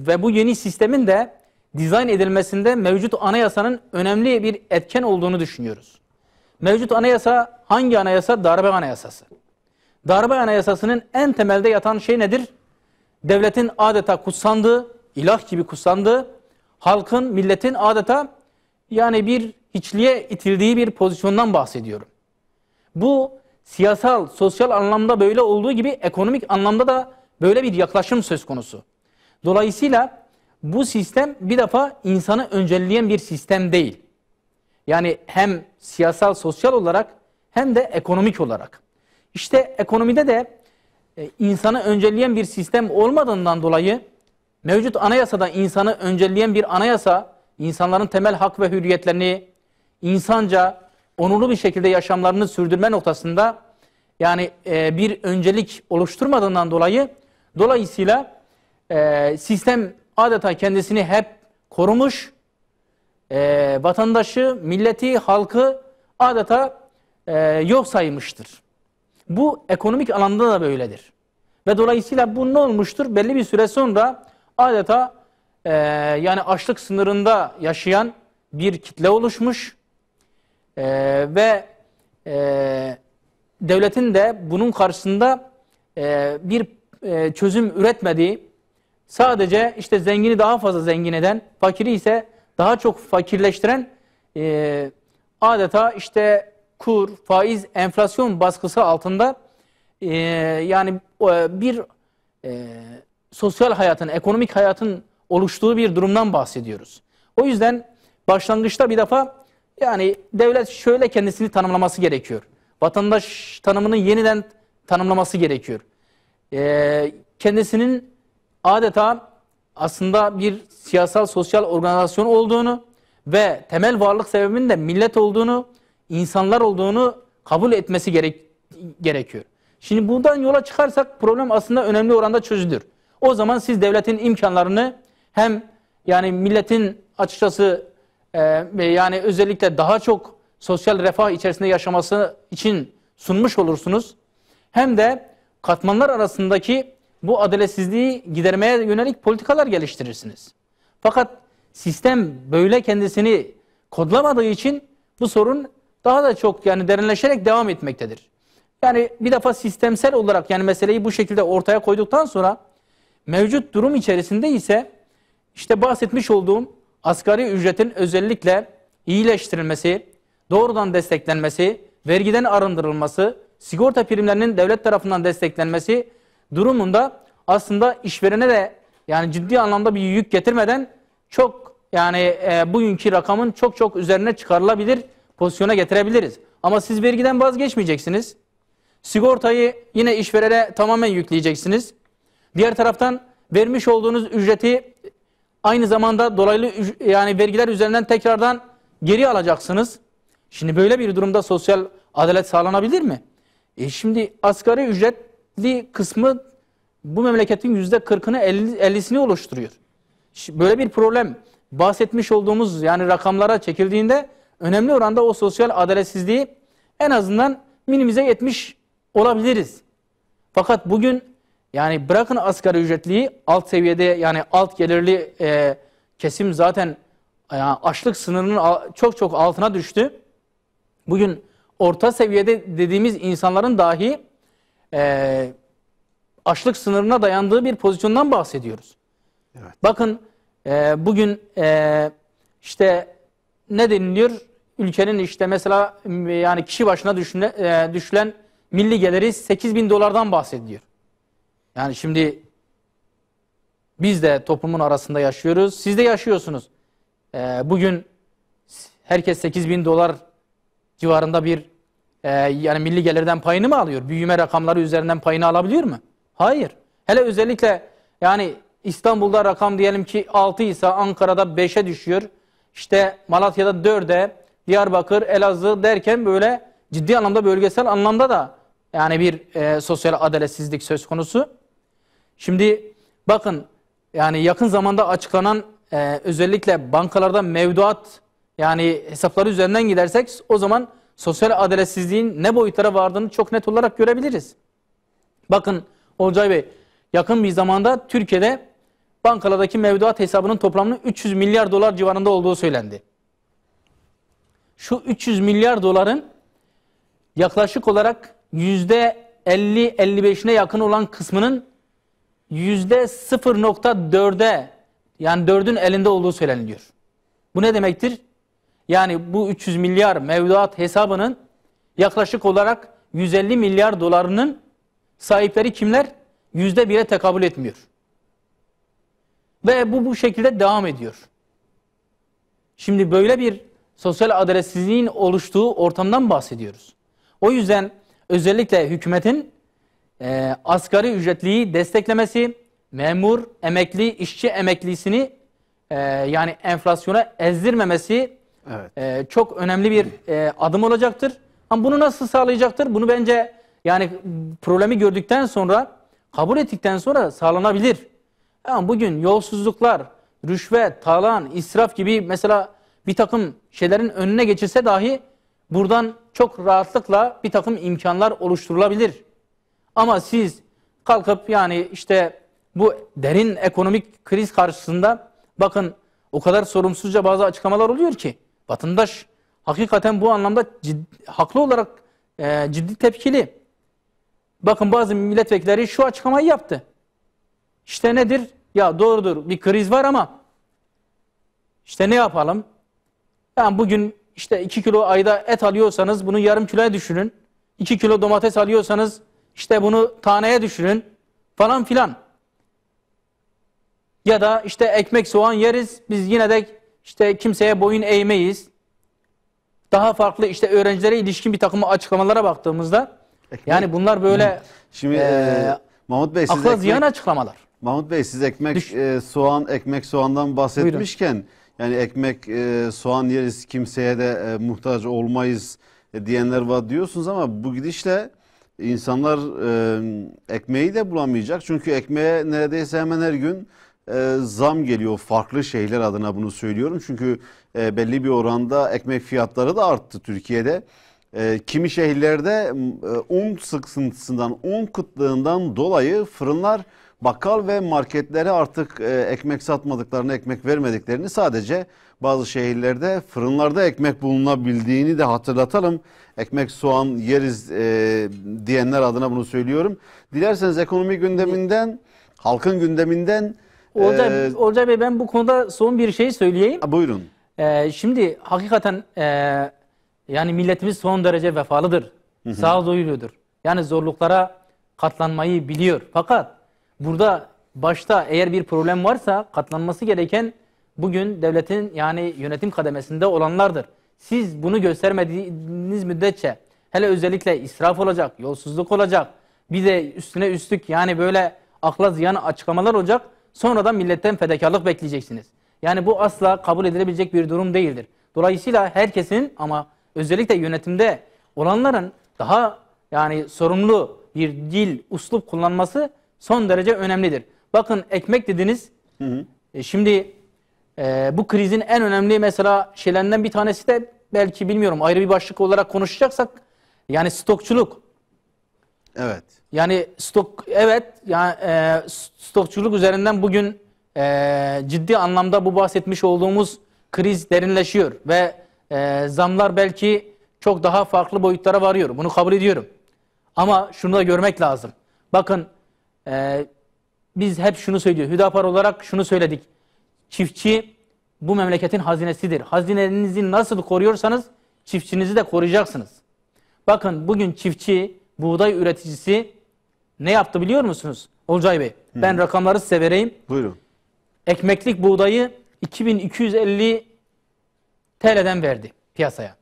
ve bu yeni sistemin de dizayn edilmesinde mevcut anayasanın önemli bir etken olduğunu düşünüyoruz. Mevcut anayasa hangi anayasa? Darbe anayasası. Darbe anayasasının en temelde yatan şey nedir? Devletin adeta kutsandığı, ilah gibi kutsandığı, halkın, milletin adeta yani bir hiçliğe itildiği bir pozisyondan bahsediyorum. Bu siyasal, sosyal anlamda böyle olduğu gibi ekonomik anlamda da böyle bir yaklaşım söz konusu. Dolayısıyla bu sistem bir defa insanı öncelleyen bir sistem değil. Yani hem siyasal, sosyal olarak hem de ekonomik olarak. İşte ekonomide de insanı öncelleyen bir sistem olmadığından dolayı mevcut anayasada insanı öncelleyen bir anayasa, insanların temel hak ve hürriyetlerini insanca, onurlu bir şekilde yaşamlarını sürdürme noktasında yani bir öncelik oluşturmadığından dolayısıyla sistem adeta kendisini hep korumuş, vatandaşı, milleti, halkı adeta yok saymıştır. Bu ekonomik alanda da böyledir. Ve dolayısıyla bu ne olmuştur? Belli bir süre sonra adeta yani açlık sınırında yaşayan bir kitle oluşmuş ve devletin de bunun karşısında bir çözüm üretmediği, sadece işte zengini daha fazla zengin eden, fakiri ise daha çok fakirleştiren adeta işte kur, faiz, enflasyon baskısı altında yani bir sosyal hayatın, ekonomik hayatın oluştuğu bir durumdan bahsediyoruz. O yüzden başlangıçta bir defa yani devlet şöyle kendisini tanımlaması gerekiyor. Vatandaş tanımını yeniden tanımlaması gerekiyor. Kendisinin adeta aslında bir siyasal sosyal organizasyon olduğunu ve temel varlık sebebinin de millet olduğunu, insanlar olduğunu kabul etmesi gerekiyor. Şimdi buradan yola çıkarsak problem aslında önemli oranda çözülür. O zaman siz devletin imkanlarını hem yani milletin açıkçası yani özellikle daha çok sosyal refah içerisinde yaşaması için sunmuş olursunuz. Hem de katmanlar arasındaki bu adaletsizliği gidermeye yönelik politikalar geliştirirsiniz. Fakat sistem böyle kendisini kodlamadığı için bu sorun daha da çok yani derinleşerek devam etmektedir. Yani bir defa sistemsel olarak yani meseleyi bu şekilde ortaya koyduktan sonra mevcut durum içerisinde ise işte bahsetmiş olduğum asgari ücretin özellikle iyileştirilmesi, doğrudan desteklenmesi, vergiden arındırılması, sigorta primlerinin devlet tarafından desteklenmesi durumunda aslında işverene de yani ciddi anlamda bir yük getirmeden çok yani bugünkü rakamın çok çok üzerine çıkarılabilir pozisyona getirebiliriz. Ama siz vergiden vazgeçmeyeceksiniz. Sigortayı yine işverene tamamen yükleyeceksiniz. Diğer taraftan vermiş olduğunuz ücreti aynı zamanda dolaylı yani vergiler üzerinden tekrardan geri alacaksınız. Şimdi böyle bir durumda sosyal adalet sağlanabilir mi? Şimdi asgari ücretli kısmı bu memleketin %40'ını 50'sini oluşturuyor. Böyle bir problem bahsetmiş olduğumuz yani rakamlara çekildiğinde önemli oranda o sosyal adaletsizliği en azından minimize etmiş olabiliriz. Fakat bugün yani bırakın asgari ücretliyi alt seviyede yani alt gelirli kesim zaten yani açlık sınırının çok çok altına düştü. Bugün orta seviyede dediğimiz insanların dahi açlık sınırına dayandığı bir pozisyondan bahsediyoruz. Evet. Bakın bugün işte ne deniliyor? Ülkenin işte mesela yani kişi başına düşülen milli geliri $8.000'dan bahsediliyor. Yani şimdi biz de toplumun arasında yaşıyoruz. Siz de yaşıyorsunuz. Bugün herkes $8.000 civarında bir yani milli gelirden payını mı alıyor? Büyüme rakamları üzerinden payını alabiliyor mu? Hayır. Hele özellikle yani İstanbul'da rakam diyelim ki 6 ise Ankara'da 5'e düşüyor. İşte Malatya'da 4'e, Diyarbakır, Elazığ derken böyle ciddi anlamda bölgesel anlamda da yani bir sosyal adaletsizlik söz konusu. Şimdi bakın yani yakın zamanda açıklanan özellikle bankalarda mevduat yani hesapları üzerinden gidersek o zaman sosyal adaletsizliğin ne boyutlara vardığını çok net olarak görebiliriz. Bakın Olcay Bey, yakın bir zamanda Türkiye'de bankalardaki mevduat hesabının toplamının $300 milyar civarında olduğu söylendi. Şu $300 milyar yaklaşık olarak %50-55'ine yakın olan kısmının %0.4'e yani 4'ün elinde olduğu söyleniliyor. Bu ne demektir? Yani bu 300 milyar mevduat hesabının yaklaşık olarak 150 milyar dolarının sahipleri kimler? %1'e tekabül etmiyor. Ve bu şekilde devam ediyor. Şimdi böyle bir sosyal adaletsizliğin oluştuğu ortamdan bahsediyoruz. O yüzden özellikle hükümetin asgari ücretliyi desteklemesi, memur, emekli, işçi emeklisini yani enflasyona ezdirmemesi çok önemli bir adım olacaktır. Ama bunu nasıl sağlayacaktır? Bunu bence yani problemi gördükten sonra, kabul ettikten sonra sağlanabilir. Ama bugün yolsuzluklar, rüşvet, talan, israf gibi mesela bir takım şeylerin önüne geçilse dahi buradan çok rahatlıkla bir takım imkanlar oluşturulabilir. Ama siz kalkıp yani işte bu derin ekonomik kriz karşısında bakın o kadar sorumsuzca bazı açıklamalar oluyor ki vatandaş hakikaten bu anlamda haklı olarak ciddi tepkili. Bakın bazı milletvekilleri şu açıklamayı yaptı. İşte nedir? Ya doğrudur bir kriz var ama işte ne yapalım? Yani bugün işte 2 kilo ayda et alıyorsanız bunu yarım kiloya düşürün. 2 kilo domates alıyorsanız işte bunu taneye düşürün falan filan. Ya da işte ekmek soğan yeriz biz yine de işte kimseye boyun eğmeyiz. Daha farklı işte öğrencilere ilişkin bir takım açıklamalara baktığımızda yani bunlar böyle Şimdi Mahmut Bey siz akla ziyan açıklamalar. Mahmut Bey siz ekmek soğandan bahsetmişken yani ekmek soğan yeriz kimseye de muhtaç olmayız diyenler var diyorsunuz ama bu gidişle insanlar ekmeği de bulamayacak. Çünkü ekmeğe neredeyse hemen her gün zam geliyor. Farklı şeyler adına bunu söylüyorum. Çünkü belli bir oranda ekmek fiyatları da arttı Türkiye'de. Kimi şehirlerde un sıkıntısından, un kıtlığından dolayı fırınlar, bakkal ve marketlere artık ekmek satmadıklarını, ekmek vermediklerini, sadece bazı şehirlerde fırınlarda ekmek bulunabildiğini de hatırlatalım. Ekmek soğan yeriz diyenler adına bunu söylüyorum. Dilerseniz ekonomi gündeminden, halkın gündeminden... Olcay Bey ben bu konuda son bir şey söyleyeyim. Buyurun. Şimdi hakikaten yani milletimiz son derece vefalıdır. Sağduyuludur. Yani zorluklara katlanmayı biliyor. Fakat burada başta eğer bir problem varsa katlanması gereken bugün devletin yani yönetim kademesinde olanlardır. Siz bunu göstermediğiniz müddetçe hele özellikle israf olacak, yolsuzluk olacak, bir de üstüne üstlük yani böyle akla ziyan açıklamalar olacak. Sonradan milletten fedakarlık bekleyeceksiniz. Yani bu asla kabul edilebilecek bir durum değildir. Dolayısıyla herkesin ama özellikle yönetimde olanların daha yani sorumlu bir dil, üslup kullanması son derece önemlidir. Bakın ekmek dediniz. Şimdi bu krizin en önemli mesela şeylerinden bir tanesi de belki bilmiyorum ayrı bir başlık olarak konuşacaksak yani stokçuluk. Evet. Yani stokçuluk üzerinden bugün ciddi anlamda bu bahsetmiş olduğumuz kriz derinleşiyor ve zamlar belki çok daha farklı boyutlara varıyor. Bunu kabul ediyorum. Ama şunu da görmek lazım. Bakın biz hep şunu söylüyoruz. Hüdapar olarak şunu söyledik. Çiftçi bu memleketin hazinesidir. Hazinenizi nasıl koruyorsanız çiftçinizi de koruyacaksınız. Bakın bugün çiftçi, buğday üreticisi ne yaptı biliyor musunuz Olcay Bey? Ben rakamları size vereyim. Buyurun. Ekmeklik buğdayı 2250 TL'den verdi piyasaya.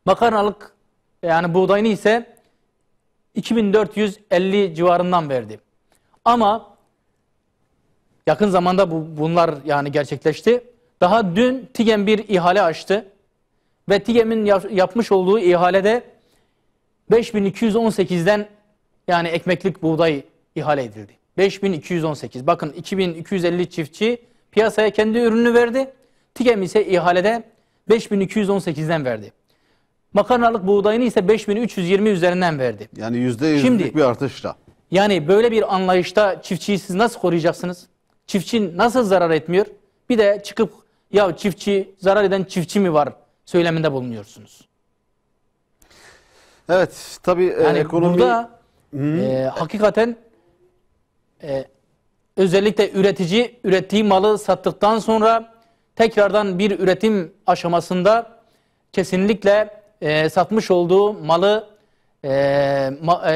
Makarnalık yani buğdayını ise 2450 civarından verdi. Ama yakın zamanda bunlar yani gerçekleşti. Daha dün TİGEM bir ihale açtı. Ve TİGEM'in yapmış olduğu ihalede 5218'den yani ekmeklik buğday ihale edildi. 5218. Bakın 2250 çiftçi piyasaya kendi ürününü verdi. TİGEM ise ihalede 5218'den verdi. Makarnalık buğdayını ise 5320 üzerinden verdi. Yani %100'lük bir artışla. Yani böyle bir anlayışta çiftçiyi siz nasıl koruyacaksınız? Çiftçi nasıl zarar etmiyor? Bir de çıkıp ya çiftçi zarar eden çiftçi mi var söyleminde bulunuyorsunuz. Evet tabii yani ekonomi... Burada hakikaten özellikle üretici ürettiği malı sattıktan sonra tekrardan bir üretim aşamasında kesinlikle satmış olduğu malı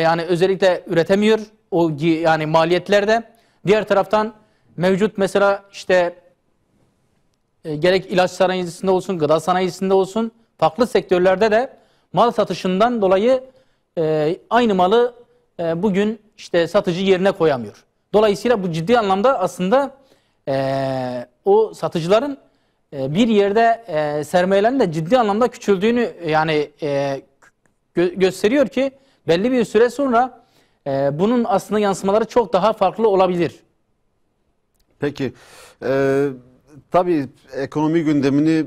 yani özellikle üretemiyor. O yani maliyetlerde. Diğer taraftan mevcut mesela işte gerek ilaç sanayisinde olsun, gıda sanayisinde olsun farklı sektörlerde de mal satışından dolayı aynı malı bugün işte satıcı yerine koyamıyor. Dolayısıyla bu ciddi anlamda aslında o satıcıların bir yerde sermayelerin de ciddi anlamda küçüldüğünü yani gösteriyor ki belli bir süre sonra bunun aslında yansımaları çok daha farklı olabilir. Peki Tabii ekonomi gündemini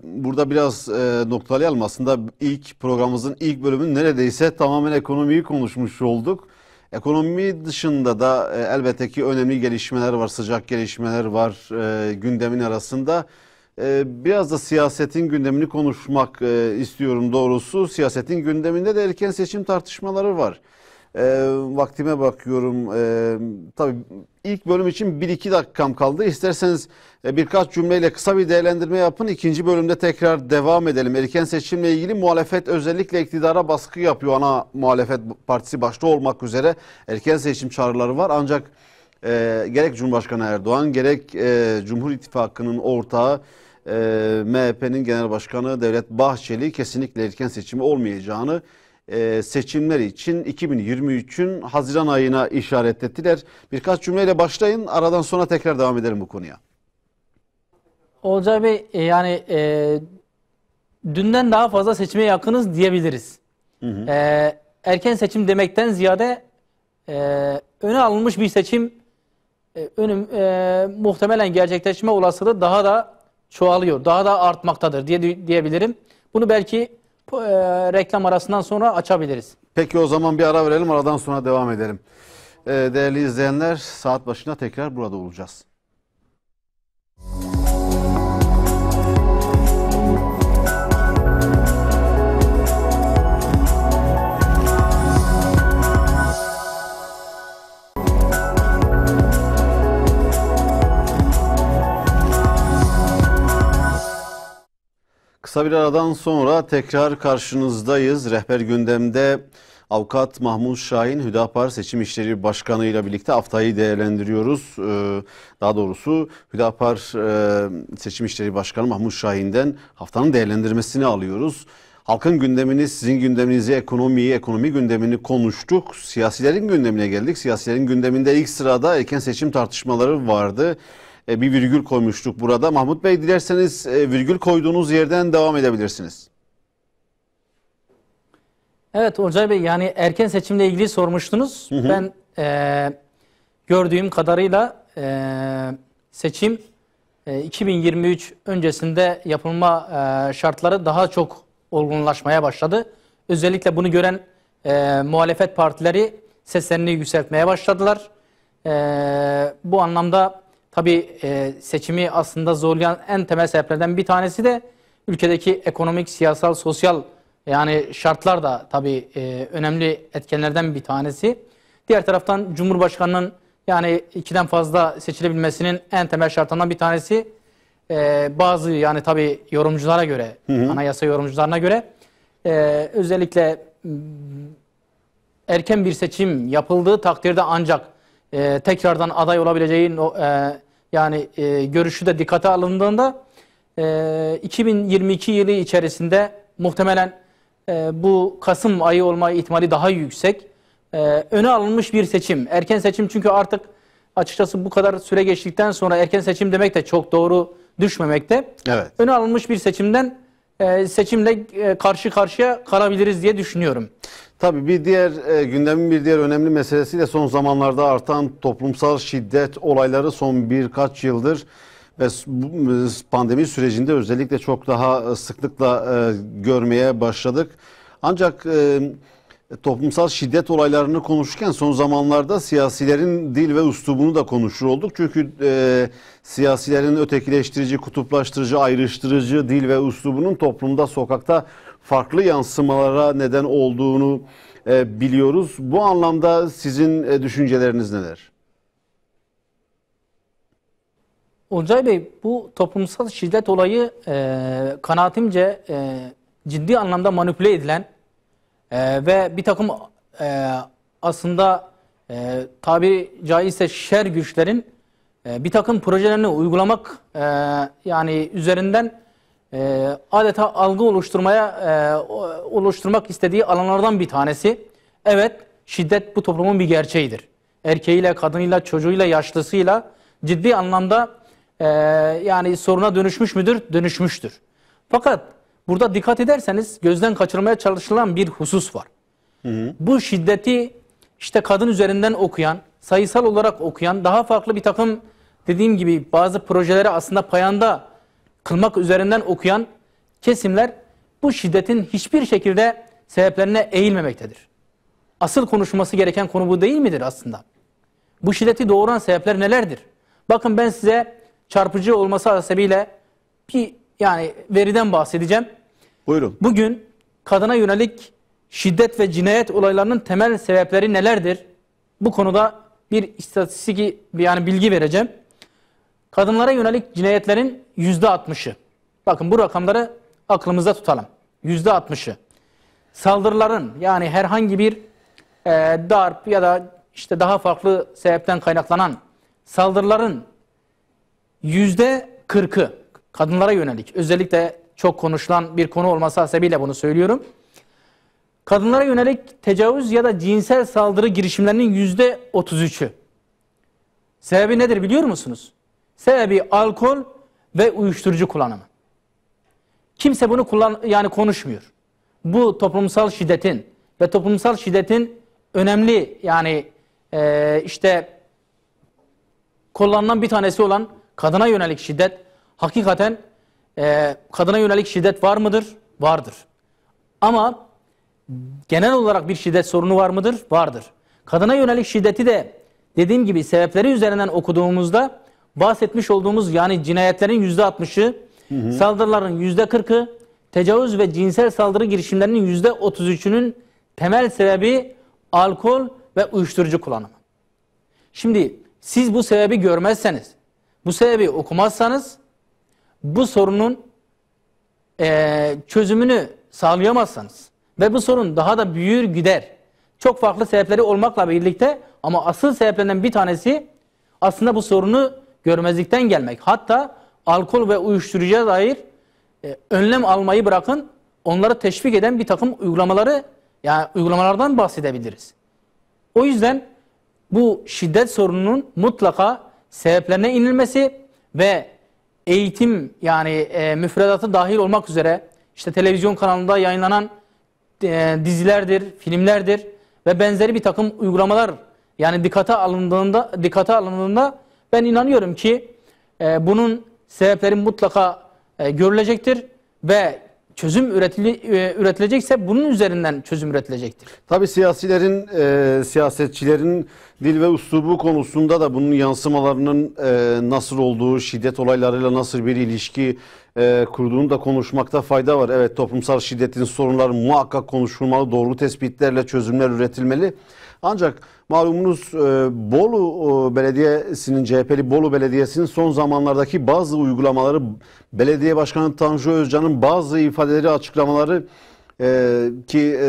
burada biraz noktalayalım. Aslında ilk programımızın ilk bölümünün neredeyse tamamen ekonomiyi konuşmuş olduk. Ekonomi dışında da elbette ki önemli gelişmeler var, sıcak gelişmeler var gündemin arasında. Biraz da siyasetin gündemini konuşmak istiyorum doğrusu. Siyasetin gündeminde de erken seçim tartışmaları var. Vaktime bakıyorum. Tabii ilk bölüm için 1-2 dakikam kaldı. İsterseniz birkaç cümleyle kısa bir değerlendirme yapın. İkinci bölümde tekrar devam edelim. Erken seçimle ilgili muhalefet özellikle iktidara baskı yapıyor. Ana muhalefet partisi başta olmak üzere erken seçim çağrıları var. Ancak gerek Cumhurbaşkanı Erdoğan gerek Cumhur İttifakı'nın ortağı MHP'nin Genel Başkanı Devlet Bahçeli kesinlikle erken seçimi olmayacağını seçimler için 2023'ün Haziran ayına işaret ettiler. Birkaç cümleyle başlayın. Aradan sonra tekrar devam edelim bu konuya. Olcay Bey, yani dünden daha fazla seçime yakınız diyebiliriz. Erken seçim demekten ziyade öne alınmış bir seçim muhtemelen gerçekleşme olasılığı daha da çoğalıyor. Daha da artmaktadır diyebilirim. Bunu belki reklam arasından sonra açabiliriz. Peki o zaman bir ara verelim. Aradan sonra devam edelim. Değerli izleyenler, saat başına tekrar burada olacağız. Kısa bir aradan sonra tekrar karşınızdayız. Rehber gündemde Avukat Mahmut Şahin, Hüdapar Seçim İşleri Başkanı ile birlikte haftayı değerlendiriyoruz. Daha doğrusu Hüdapar Seçim İşleri Başkanı Mahmut Şahin'den haftanın değerlendirmesini alıyoruz. Halkın gündemini, sizin gündeminizi, ekonomi gündemini konuştuk. Siyasilerin gündemine geldik. Siyasilerin gündeminde ilk sırada erken seçim tartışmaları vardı. Bir virgül koymuştuk burada. Mahmut Bey, dilerseniz virgül koyduğunuz yerden devam edebilirsiniz. Evet Olcay Bey, yani erken seçimle ilgili sormuştunuz. Ben gördüğüm kadarıyla seçim 2023 öncesinde yapılma şartları daha çok olgunlaşmaya başladı. Özellikle bunu gören muhalefet partileri seslerini yükseltmeye başladılar. Bu anlamda tabii seçimi aslında zorlayan en temel sebeplerden bir tanesi de ülkedeki ekonomik, siyasal, sosyal yani şartlar da tabii önemli etkenlerden bir tanesi. Diğer taraftan Cumhurbaşkanı'nın yani 2'den fazla seçilebilmesinin en temel şartlarından bir tanesi bazı yani tabii yorumculara göre, anayasa yorumcularına göre özellikle erken bir seçim yapıldığı takdirde ancak tekrardan aday olabileceği yani görüşü de dikkate alındığında 2022 yılı içerisinde muhtemelen bu Kasım ayı olma ihtimali daha yüksek. Öne alınmış bir seçim. Erken seçim, çünkü artık açıkçası bu kadar süre geçtikten sonra erken seçim demek de çok doğru düşmemekte. Evet. Öne alınmış bir seçimden seçimle karşı karşıya kalabiliriz diye düşünüyorum. Tabii bir diğer gündemin bir diğer önemli meselesi de son zamanlarda artan toplumsal şiddet olayları son birkaç yıldır ve pandemi sürecinde özellikle çok daha sıklıkla görmeye başladık. Ancak toplumsal şiddet olaylarını konuşurken son zamanlarda siyasilerin dil ve üslubunu da konuşur olduk. Çünkü siyasilerin ötekileştirici, kutuplaştırıcı, ayrıştırıcı dil ve üslubunun toplumda, sokakta farklı yansımalara neden olduğunu biliyoruz. Bu anlamda sizin düşünceleriniz neler? Olcay Bey, bu toplumsal şiddet olayı kanaatimce ciddi anlamda manipüle edilen ve bir takım aslında tabiri caizse şer güçlerin bir takım projelerini uygulamak yani üzerinden adeta algı oluşturmak istediği alanlardan bir tanesi. Evet, şiddet bu toplumun bir gerçeğidir. Erkeğiyle, kadınıyla, çocuğuyla, yaşlısıyla ciddi anlamda yani soruna dönüşmüş müdür? Dönüşmüştür. Fakat burada dikkat ederseniz gözden kaçırmaya çalışılan bir husus var. Bu şiddeti işte kadın üzerinden okuyan, sayısal olarak okuyan, daha farklı bir takım dediğim gibi bazı projeleri aslında payanda kılmak üzerinden okuyan kesimler bu şiddetin hiçbir şekilde sebeplerine eğilmemektedir. Asıl konuşması gereken konu bu değil midir aslında? Bu şiddeti doğuran sebepler nelerdir? Bakın ben size çarpıcı olması hasebiyle bir veriden bahsedeceğim. Buyurun. Bugün kadına yönelik şiddet ve cinayet olaylarının temel sebepleri nelerdir? Bu konuda bir istatistik bilgi vereceğim. Kadınlara yönelik cinayetlerin %60'ı. Bakın bu rakamları aklımızda tutalım. %60'ı. Saldırıların herhangi bir darp ya da işte daha farklı sebepten kaynaklanan saldırıların %40'ı kadınlara yönelik. Özellikle çok konuşulan bir konu olması hasebiyle bunu söylüyorum. Kadınlara yönelik tecavüz ya da cinsel saldırı girişimlerinin %33'ü. Sebebi nedir biliyor musunuz? Sebebi alkol ve uyuşturucu kullanımı. Kimse bunu konuşmuyor. Bu toplumsal şiddetin ve toplumsal şiddetin önemli kullanılan bir tanesi olan kadına yönelik şiddet. Hakikaten kadına yönelik şiddet var mıdır? Vardır. Ama genel olarak bir şiddet sorunu var mıdır? Vardır. Kadına yönelik şiddeti de dediğim gibi sebepleri üzerinden okuduğumuzda bahsetmiş olduğumuz cinayetlerin %60'ı, saldırıların %40'ı, tecavüz ve cinsel saldırı girişimlerinin %33'ünün temel sebebi alkol ve uyuşturucu kullanımı. Şimdi siz bu sebebi görmezseniz, bu sebebi okumazsanız bu sorunun çözümünü sağlayamazsanız ve bu sorun daha da büyür gider. Çok farklı sebepleri olmakla birlikte ama asıl sebeplerinden bir tanesi aslında bu sorunu görmezlikten gelmek. Hatta alkol ve uyuşturucuya dair önlem almayı bırakın, onları teşvik eden bir takım uygulamalardan bahsedebiliriz. O yüzden bu şiddet sorununun mutlaka sebeplerine inilmesi ve eğitim müfredatı dahil olmak üzere işte televizyon kanalında yayınlanan dizilerdir, filmlerdir ve benzeri bir takım uygulamalar dikkate alındığında ben inanıyorum ki bunun sebepleri mutlaka görülecektir ve çözüm üretilecekse bunun üzerinden çözüm üretilecektir. Tabii siyasetçilerin dil ve üslubu konusunda da bunun yansımalarının nasıl olduğu, şiddet olaylarıyla nasıl bir ilişki kurduğunu da konuşmakta fayda var. Evet, toplumsal şiddetin sorunları muhakkak konuşulmalı, doğru tespitlerle çözümler üretilmeli. Ancak malumunuz Bolu Belediyesi'nin, CHP'li Bolu Belediyesi'nin son zamanlardaki bazı uygulamaları, Belediye Başkanı Tanju Özcan'ın bazı ifadeleri, açıklamaları ki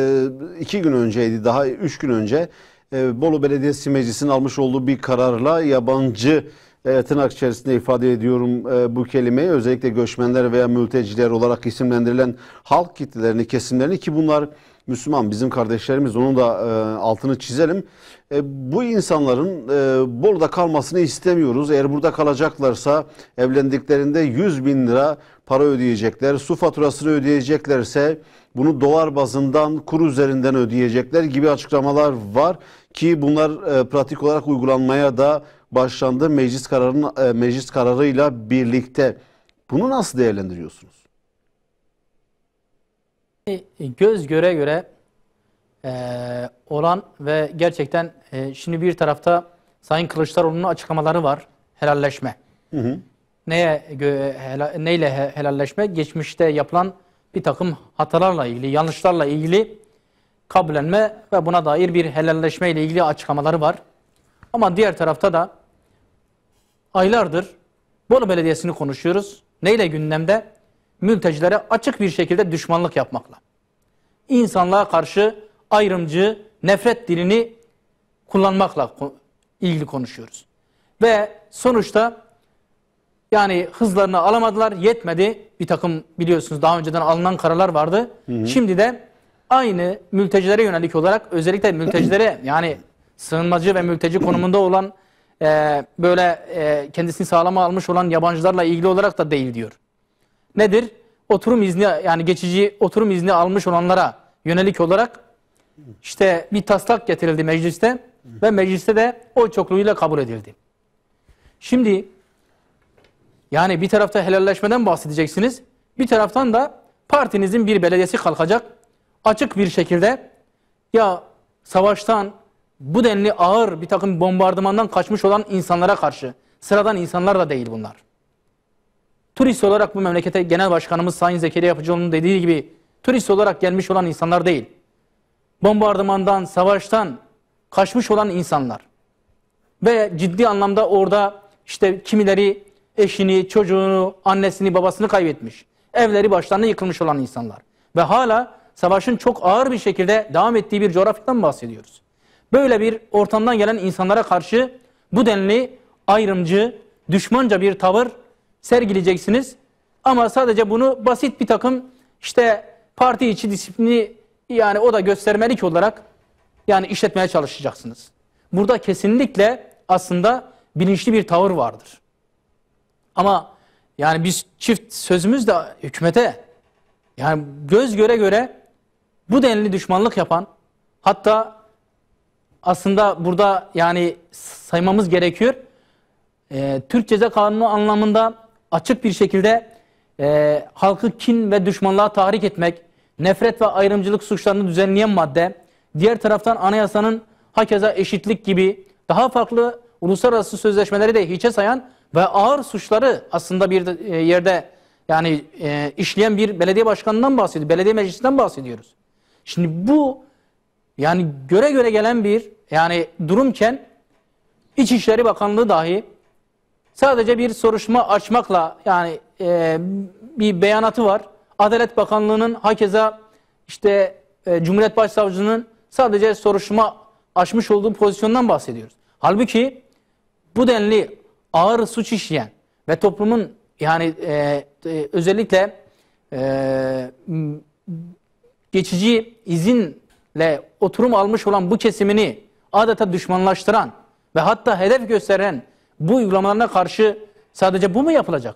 2 gün önceydi, daha 3 gün önce Bolu Belediyesi Meclisi'nin almış olduğu bir kararla yabancı, tırnak içerisinde ifade ediyorum bu kelimeyi, özellikle göçmenler veya mülteciler olarak isimlendirilen halk kitlelerini, kesimlerini, ki bunlar Müslüman bizim kardeşlerimiz, onun da altını çizelim. Bu insanların Bolu'da kalmasını istemiyoruz. Eğer burada kalacaklarsa evlendiklerinde 100.000 lira para ödeyecekler. Su faturasını ödeyeceklerse bunu dolar bazından, kur üzerinden ödeyecekler gibi açıklamalar var ki bunlar pratik olarak uygulanmaya da başlandı meclis kararıyla birlikte. Bunu nasıl değerlendiriyorsunuz? Göz göre göre olan ve gerçekten şimdi bir tarafta Sayın Kılıçdaroğlu'nun açıklamaları var. Helalleşme. Neyle helalleşme? Geçmişte yapılan bir takım hatalarla ilgili, yanlışlarla ilgili kabullenme ve buna dair bir helalleşme ile ilgili açıklamaları var. Ama diğer tarafta da aylardır Bolu Belediyesi'ni konuşuyoruz. Neyle gündemde? Mültecilere açık bir şekilde düşmanlık yapmakla. İnsanlığa karşı ayrımcı, nefret dilini kullanmakla ilgili konuşuyoruz. Ve sonuçta hızlarını alamadılar, yetmedi. Bir takım biliyorsunuz daha önceden alınan kararlar vardı. Şimdi de aynı mültecilere yönelik olarak, özellikle mültecilere sığınmacı ve mülteci konumunda olan kendisini sağlama almış olan yabancılarla ilgili olarak da değil diyor. Nedir? Oturum izni, geçici oturum izni almış olanlara yönelik olarak işte bir taslak getirildi mecliste ve mecliste de oy çokluğuyla kabul edildi. Şimdi yani bir tarafta helalleşmeden bahsedeceksiniz. Bir taraftan da partinizin bir belediyesi kalkacak. Açık bir şekilde ya savaştan bu denli ağır bir takım bombardımandan kaçmış olan insanlara karşı, sıradan insanlar da değil bunlar. Turist olarak bu memlekete Genel Başkanımız Sayın Zekeriya Yapıcıoğlu'nun dediği gibi turist olarak gelmiş olan insanlar değil. Bombardımandan, savaştan kaçmış olan insanlar. Ve ciddi anlamda orada işte kimileri eşini, çocuğunu, annesini, babasını kaybetmiş. Evleri başlarına yıkılmış olan insanlar. Ve hala savaşın çok ağır bir şekilde devam ettiği bir coğrafyadan bahsediyoruz. Böyle bir ortamdan gelen insanlara karşı bu denli ayrımcı, düşmanca bir tavır sergileyeceksiniz. Ama sadece bunu basit bir takım işte parti içi disiplini, yani o da göstermelik olarak yani işletmeye çalışacaksınız. Burada kesinlikle aslında bilinçli bir tavır vardır. Ama yani biz çift sözümüz de hükümete, yani göz göre göre bu denli düşmanlık yapan, hatta aslında burada yani saymamız gerekiyor. Türk Ceza Kanunu anlamında açık bir şekilde halkı kin ve düşmanlığa tahrik etmek, nefret ve ayrımcılık suçlarını düzenleyen madde, diğer taraftan anayasanın hakeza eşitlik gibi daha farklı uluslararası sözleşmeleri de hiçe sayan ve ağır suçları aslında bir yerde yani işleyen bir belediye başkanından bahsediyoruz, belediye meclisinden bahsediyoruz. Şimdi bu yani göre göre gelen bir yani durumken İçişleri Bakanlığı dahi sadece bir soruşturma açmakla yani bir beyanatı var. Adalet Bakanlığı'nın hakeza işte Cumhuriyet Başsavcılığı'nın sadece soruşturma açmış olduğu pozisyondan bahsediyoruz. Halbuki bu denli ağır suç işleyen ve toplumun yani özellikle geçici izinle oturum almış olan bu kesimini adeta düşmanlaştıran ve hatta hedef gösteren bu uygulamalarına karşı sadece bu mu yapılacak?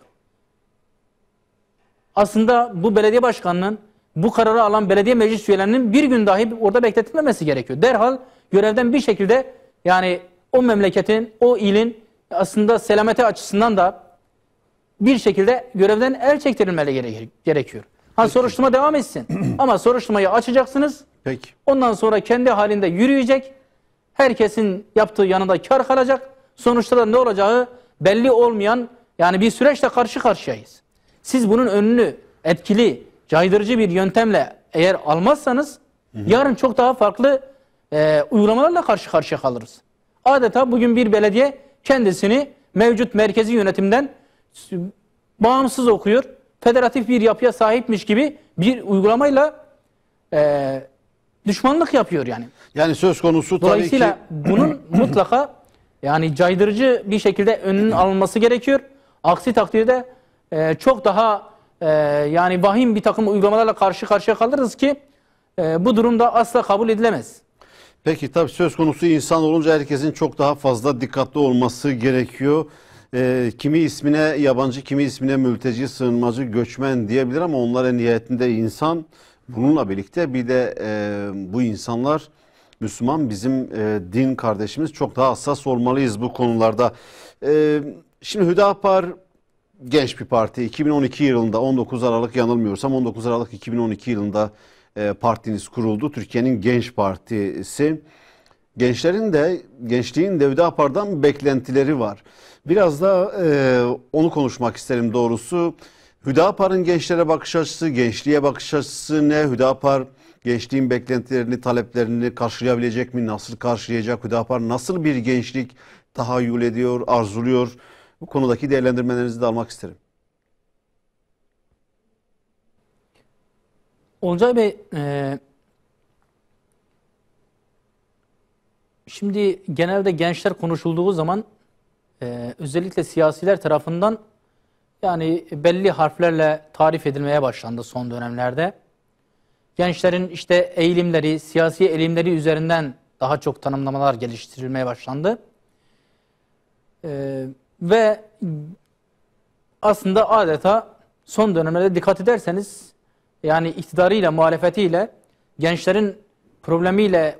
Aslında bu belediye başkanının, bu kararı alan belediye meclis üyelerinin bir gün dahi orada bekletilmemesi gerekiyor. Derhal görevden bir şekilde yani o memleketin, o ilin aslında selameti açısından da bir şekilde görevden el çektirilmeli gerekiyor. Soruşturma devam etsin. Ama soruşturmayı açacaksınız. Peki. Ondan sonra kendi halinde yürüyecek. Herkesin yaptığı yanında kar kalacak. Sonuçta da ne olacağı belli olmayan yani bir süreçle karşı karşıyayız. Siz bunun önünü etkili, caydırıcı bir yöntemle eğer almazsanız yarın çok daha farklı uygulamalarla karşı karşıya kalırız. Adeta bugün bir belediye kendisini mevcut merkezi yönetimden bağımsız okuyor, federatif bir yapıya sahipmiş gibi bir uygulamayla düşmanlık yapıyor yani. Yani söz konusu tabii ki... Dolayısıyla bunun mutlaka yani caydırıcı bir şekilde önünün alınması gerekiyor. Aksi takdirde çok daha yani vahim bir takım uygulamalarla karşı karşıya kalırız ki bu durumda asla kabul edilemez. Peki tabii söz konusu insan olunca herkesin çok daha fazla dikkatli olması gerekiyor. Kimi ismine yabancı, kimi ismine mülteci, sığınmacı, göçmen diyebilir ama onlar en nihayetinde insan. Bununla birlikte bir de bu insanlar Müslüman, bizim din kardeşimiz, çok daha hassas olmalıyız bu konularda. Şimdi Hüdapar genç bir parti. 2012 yılında 19 Aralık yanılmıyorsam 19 Aralık 2012 yılında partiniz kuruldu. Türkiye'nin genç partisi. Gençliğin de Hüdapar'dan beklentileri var. Biraz da onu konuşmak isterim doğrusu. Hüdapar'ın gençlere bakış açısı, gençliğe bakış açısı ne? Hüdapar gençliğin beklentilerini, taleplerini karşılayabilecek mi? Nasıl karşılayacak? Hüdapar nasıl bir gençlik tahayyül ediyor, arzuluyor? Bu konudaki değerlendirmelerinizi de almak isterim. Olcay Bey, şimdi genelde gençler konuşulduğu zaman özellikle siyasiler tarafından yani belli harflerle tarif edilmeye başlandı son dönemlerde. Gençlerin işte eğilimleri, siyasi eğilimleri üzerinden daha çok tanımlamalar geliştirilmeye başlandı. Ve aslında adeta son dönemlerde dikkat ederseniz yani iktidarıyla, muhalefetiyle gençlerin problemiyle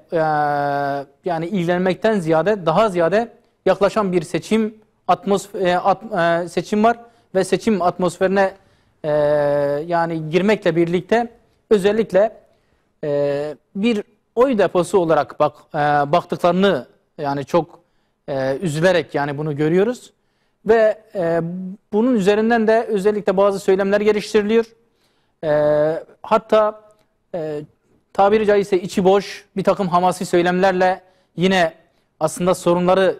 yani ilgilenmekten ziyade daha ziyade yaklaşan bir seçim seçim var ve seçim atmosferine yani girmekle birlikte özellikle bir oy deposu olarak baktıklarını yani çok üzülerek yani bunu görüyoruz ve bunun üzerinden de özellikle bazı söylemler geliştiriliyor. Hatta tabiri caizse içi boş bir takım hamasi söylemlerle yine aslında sorunları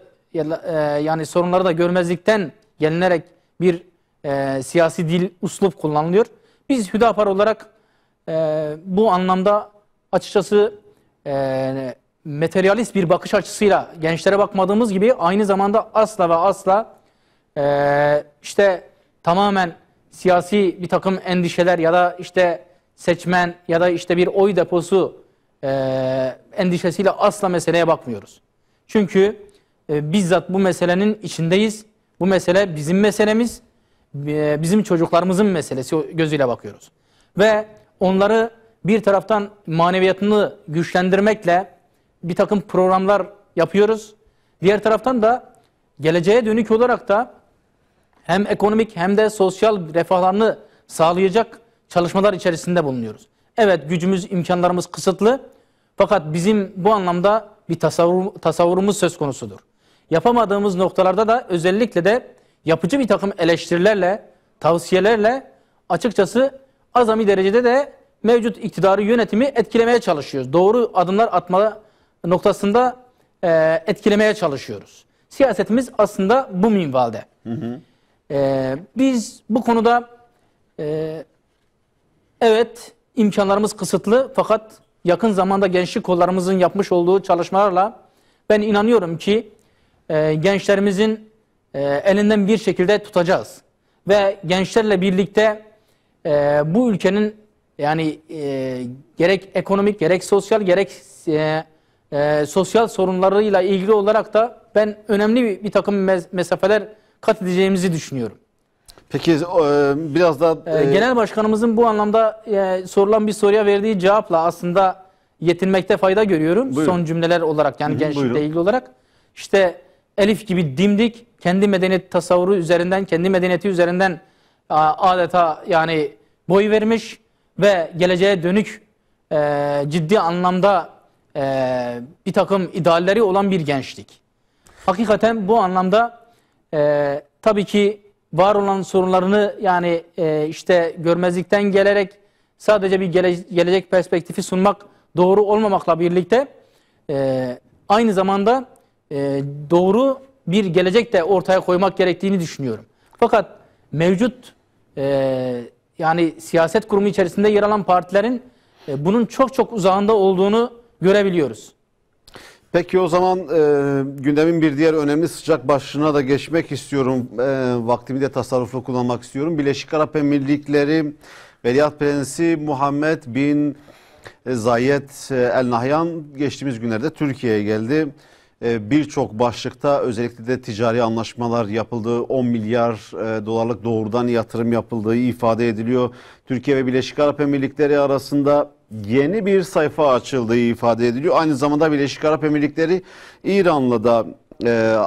yani sorunları da görmezlikten gelinerek bir siyasi dil, üslup kullanılıyor. Biz Hüdapar olarak bu anlamda açıkçası materyalist bir bakış açısıyla gençlere bakmadığımız gibi aynı zamanda asla ve asla işte tamamen siyasi bir takım endişeler ya da işte seçmen ya da işte bir oy deposu endişesiyle asla meseleye bakmıyoruz. Çünkü bizzat bu meselenin içindeyiz. Bu mesele bizim meselemiz, bizim çocuklarımızın meselesi gözüyle bakıyoruz. Ve onları bir taraftan maneviyatını güçlendirmekle bir takım programlar yapıyoruz. Diğer taraftan da geleceğe dönük olarak da hem ekonomik hem de sosyal refahlarını sağlayacak çalışmalar içerisinde bulunuyoruz. Evet, gücümüz, imkanlarımız kısıtlı. Fakat bizim bu anlamda bir tasavvurumuz söz konusudur. Yapamadığımız noktalarda da özellikle de yapıcı bir takım eleştirilerle, tavsiyelerle açıkçası azami derecede de mevcut iktidarı, yönetimi etkilemeye çalışıyoruz. Doğru adımlar atma noktasında etkilemeye çalışıyoruz. Siyasetimiz aslında bu minvalde. Biz bu konuda evet imkanlarımız kısıtlı fakat yakın zamanda gençlik kollarımızın yapmış olduğu çalışmalarla ben inanıyorum ki gençlerimizin elinden bir şekilde tutacağız. Ve gençlerle birlikte bu ülkenin yani gerek ekonomik gerek sosyal gerek sosyal sorunlarıyla ilgili olarak da ben önemli bir takım mesafeler kat edeceğimizi düşünüyorum. Peki biraz da Genel Başkanımızın bu anlamda sorulan bir soruya verdiği cevapla aslında yetinmekte fayda görüyorum. Buyurun. Son cümleler olarak yani gençlikle Buyurun. ilgili olarak. İşte Elif gibi dimdik kendi medeniyet tasavvuru üzerinden, kendi medeniyeti üzerinden adeta yani boy vermiş ve geleceğe dönük ciddi anlamda bir takım idealleri olan bir gençlik. Hakikaten bu anlamda tabii ki var olan sorunlarını yani işte görmezlikten gelerek sadece bir gelecek perspektifi sunmak doğru olmamakla birlikte aynı zamanda doğru bir gelecek de ortaya koymak gerektiğini düşünüyorum. Fakat mevcut yani siyaset kurumu içerisinde yer alan partilerin bunun çok çok uzağında olduğunu görebiliyoruz. Peki o zaman gündemin bir diğer önemli sıcak başlığına da geçmek istiyorum. Vaktimi de tasarruflu kullanmak istiyorum. Birleşik Arap Emirlikleri Veliaht Prensi Muhammed bin Zayed El Nahyan geçtiğimiz günlerde Türkiye'ye geldi. Birçok başlıkta özellikle de ticari anlaşmalar yapıldığı 10 milyar dolarlık doğrudan yatırım yapıldığı ifade ediliyor. Türkiye ve Birleşik Arap Emirlikleri arasında yeni bir sayfa açıldığı ifade ediliyor. Aynı zamanda Birleşik Arap Emirlikleri İran'la da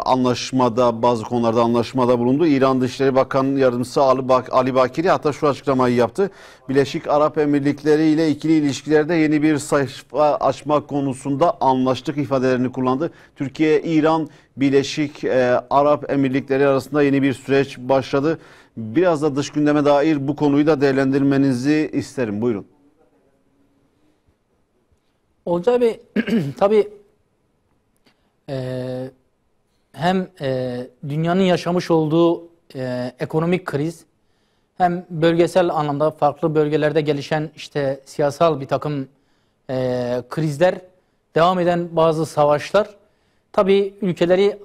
anlaşmada, bazı konularda anlaşmada bulundu. İran Dışişleri Bakan Yardımcısı Ali Bakiri hatta şu açıklamayı yaptı. Birleşik Arap Emirlikleri ile ikili ilişkilerde yeni bir sayfa açmak konusunda anlaştık ifadelerini kullandı. Türkiye, İran, Birleşik Arap Emirlikleri arasında yeni bir süreç başladı. Biraz da dış gündeme dair bu konuyu da değerlendirmenizi isterim. Buyurun. Olcay Bey, tabii hem dünyanın yaşamış olduğu ekonomik kriz hem bölgesel anlamda farklı bölgelerde gelişen işte siyasal bir takım krizler, devam eden bazı savaşlar tabii ülkeleri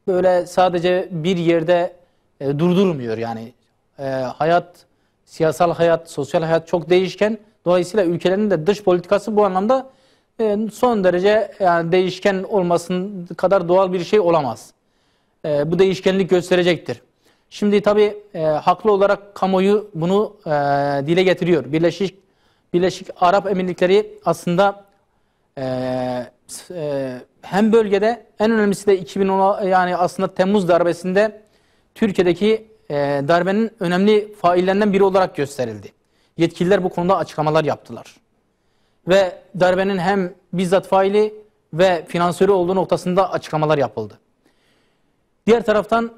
böyle sadece bir yerde durdurmuyor. Yani hayat, siyasal hayat, sosyal hayat çok değişken. Dolayısıyla ülkelerin de dış politikası bu anlamda son derece yani değişken olmasının kadar doğal bir şey olamaz. Bu değişkenlik gösterecektir. Şimdi tabii haklı olarak kamuoyu bunu dile getiriyor. Birleşik Arap Emirlikleri aslında hem bölgede en önemlisi de 2010 yani aslında Temmuz darbesinde Türkiye'deki darbenin önemli faillerinden biri olarak gösterildi. Yetkililer bu konuda açıklamalar yaptılar. Ve darbenin hem bizzat faili ve finansörü olduğu noktasında açıklamalar yapıldı. Diğer taraftan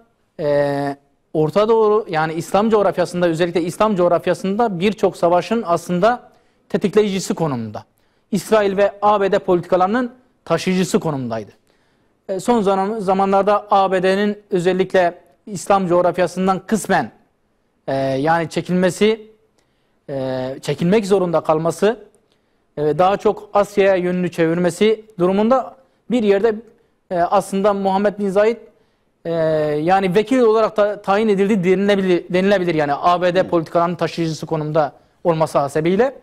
Orta Doğu, yani İslam coğrafyasında, özellikle İslam coğrafyasında birçok savaşın aslında tetikleyicisi konumunda. İsrail ve ABD politikalarının taşıyıcısı konumundaydı. Son zamanlarda ABD'nin özellikle İslam coğrafyasından kısmen yani çekilmek zorunda kalması, daha çok Asya'ya yönünü çevirmesi durumunda bir yerde aslında Muhammed Bin Zayed yani vekil olarak da tayin edildi denilebilir. Yani ABD politikalarının taşıyıcısı konumda olması hasebiyle.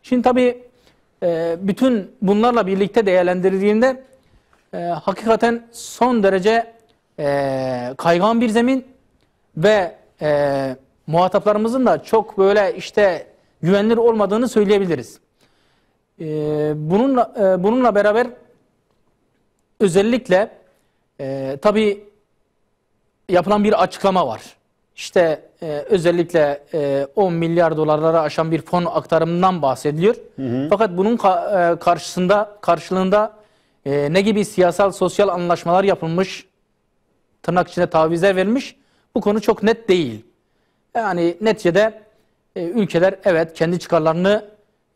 Şimdi tabii bütün bunlarla birlikte değerlendirildiğinde hakikaten son derece kaygan bir zemin ve muhataplarımızın da çok işte güvenilir olmadığını söyleyebiliriz. Bununla beraber özellikle tabii yapılan bir açıklama var. İşte özellikle 10 milyar dolarlara aşan bir fon aktarımından bahsediliyor. Fakat bunun karşılığında ne gibi siyasal sosyal anlaşmalar yapılmış, tırnak içinde tavize verilmiş, bu konu çok net değil. Yani neticede ülkeler evet kendi çıkarlarını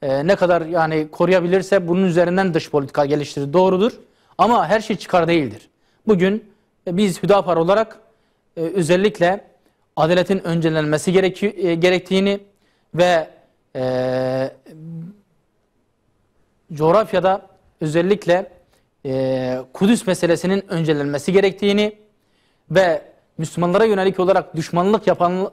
ne kadar yani koruyabilirse bunun üzerinden dış politika geliştirir, doğrudur. Ama her şey çıkar değildir. Bugün biz Hüdapar olarak özellikle adaletin öncelenmesi gerektiğini ve coğrafyada özellikle Kudüs meselesinin öncelenmesi gerektiğini ve Müslümanlara yönelik olarak düşmanlık yapan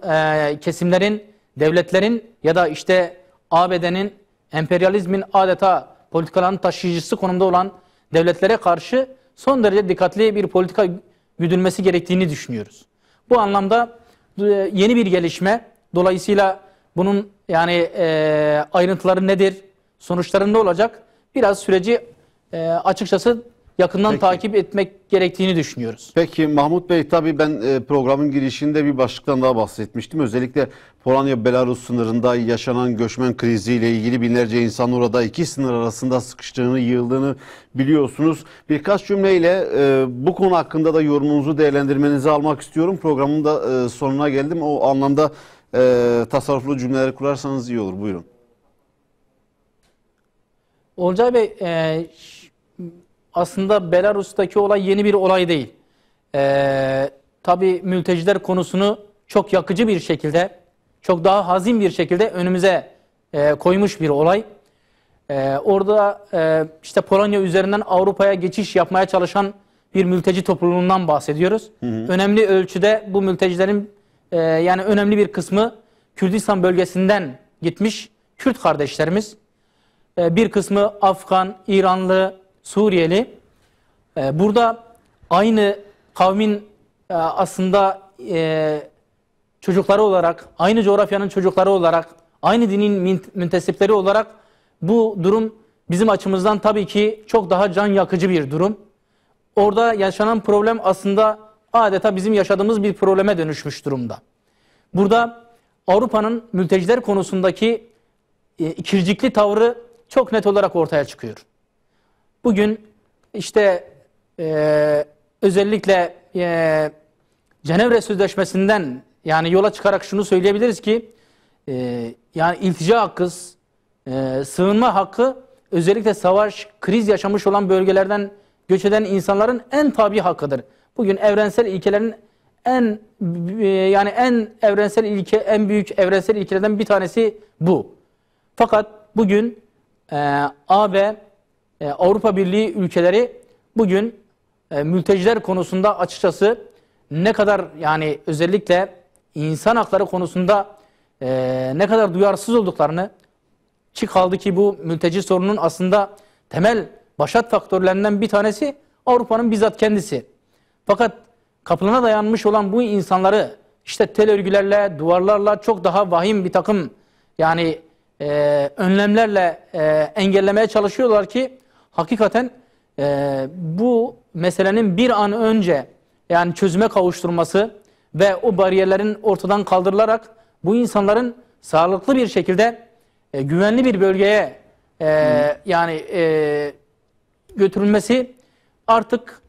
kesimlerin, devletlerin ya da işte ABD'nin, emperyalizmin adeta politikaların taşıyıcısı konumda olan devletlere karşı son derece dikkatli bir politika güdülmesi gerektiğini düşünüyoruz. Bu anlamda yeni bir gelişme, dolayısıyla bunun yani ayrıntıları nedir, sonuçları ne olacak? Biraz süreci açıkçası yakından takip etmek gerektiğini düşünüyoruz. Peki Mahmut Bey, tabii ben programın girişinde bir başlıktan daha bahsetmiştim. Özellikle Polonya-Belarus sınırında yaşanan göçmen kriziyle ilgili binlerce insan orada iki sınır arasında sıkıştığını, yığıldığını biliyorsunuz. Birkaç cümleyle bu konu hakkında da yorumunuzu, değerlendirmenizi almak istiyorum. Programın da sonuna geldim. O anlamda tasarruflu cümleler kurarsanız iyi olur. Buyurun. Olcay Bey, aslında Belarus'taki olay yeni bir olay değil. Tabii mülteciler konusunu çok yakıcı bir şekilde, çok daha hazin bir şekilde önümüze koymuş bir olay. Orada işte Polonya üzerinden Avrupa'ya geçiş yapmaya çalışan bir mülteci topluluğundan bahsediyoruz. Önemli ölçüde bu mültecilerin yani önemli bir kısmı Kürdistan bölgesinden gitmiş Kürt kardeşlerimiz. Bir kısmı Afgan, İranlı, Suriyeli. Burada aynı kavmin aslında çocukları olarak, aynı coğrafyanın çocukları olarak, aynı dinin müntesipleri olarak bu durum bizim açımızdan tabii ki çok daha can yakıcı bir durum. Orada yaşanan problem aslında adeta bizim yaşadığımız bir probleme dönüşmüş durumda. Burada Avrupa'nın mülteciler konusundaki ikircikli tavrı çok net olarak ortaya çıkıyor. Bugün işte özellikle Cenevre Sözleşmesi'nden yani yola çıkarak şunu söyleyebiliriz ki yani iltica hakkı, sığınma hakkı özellikle savaş, kriz yaşamış olan bölgelerden göç eden insanların en tabii hakkıdır. Bugün evrensel ilkelerin en evrensel ilke, en büyük evrensel ilkelerden bir tanesi bu. Fakat bugün AB, Avrupa Birliği ülkeleri bugün mülteciler konusunda açıkçası ne kadar yani özellikle insan hakları konusunda ne kadar duyarsız olduklarını, kaldı ki bu mülteci sorunun aslında temel başat faktörlerinden bir tanesi Avrupa'nın bizzat kendisi. Fakat kapılana dayanmış olan bu insanları işte tel örgülerle, duvarlarla çok daha vahim bir takım yani önlemlerle engellemeye çalışıyorlar ki hakikaten bu meselenin bir an önce yani çözüme kavuşturması ve o bariyerlerin ortadan kaldırılarak bu insanların sağlıklı bir şekilde güvenli bir bölgeye götürülmesi artık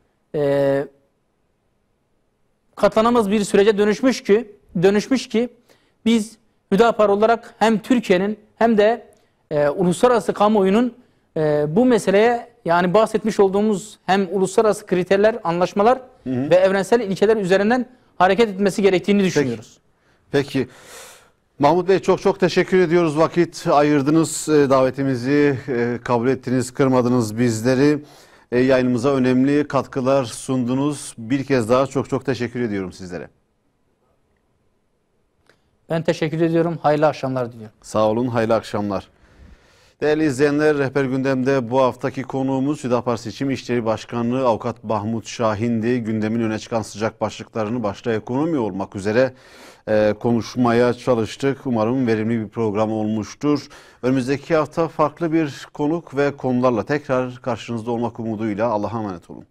katlanamaz bir sürece dönüşmüş ki biz Hüdapar olarak hem Türkiye'nin hem de uluslararası kamuoyunun bu meseleye yani bahsetmiş olduğumuz hem uluslararası kriterler, anlaşmalar ve evrensel ilkeler üzerinden hareket etmesi gerektiğini düşünüyoruz. Peki. Mahmut Bey çok teşekkür ediyoruz. Vakit ayırdınız, davetimizi kabul ettiniz, kırmadınız bizleri. Yayınımıza önemli katkılar sundunuz. Bir kez daha çok teşekkür ediyorum sizlere. Ben teşekkür ediyorum. Hayırlı akşamlar diliyorum. Sağ olun, hayırlı akşamlar. Değerli izleyenler, Rehber Gündem'de bu haftaki konuğumuz Hüdapar Seçim İşleri Başkanı Avukat Mahmut Şahin'di. Gündemin öne çıkan sıcak başlıklarını başta ekonomi olmak üzere konuşmaya çalıştık. Umarım verimli bir program olmuştur. Önümüzdeki hafta farklı bir konuk ve konularla tekrar karşınızda olmak umuduyla Allah'a emanet olun.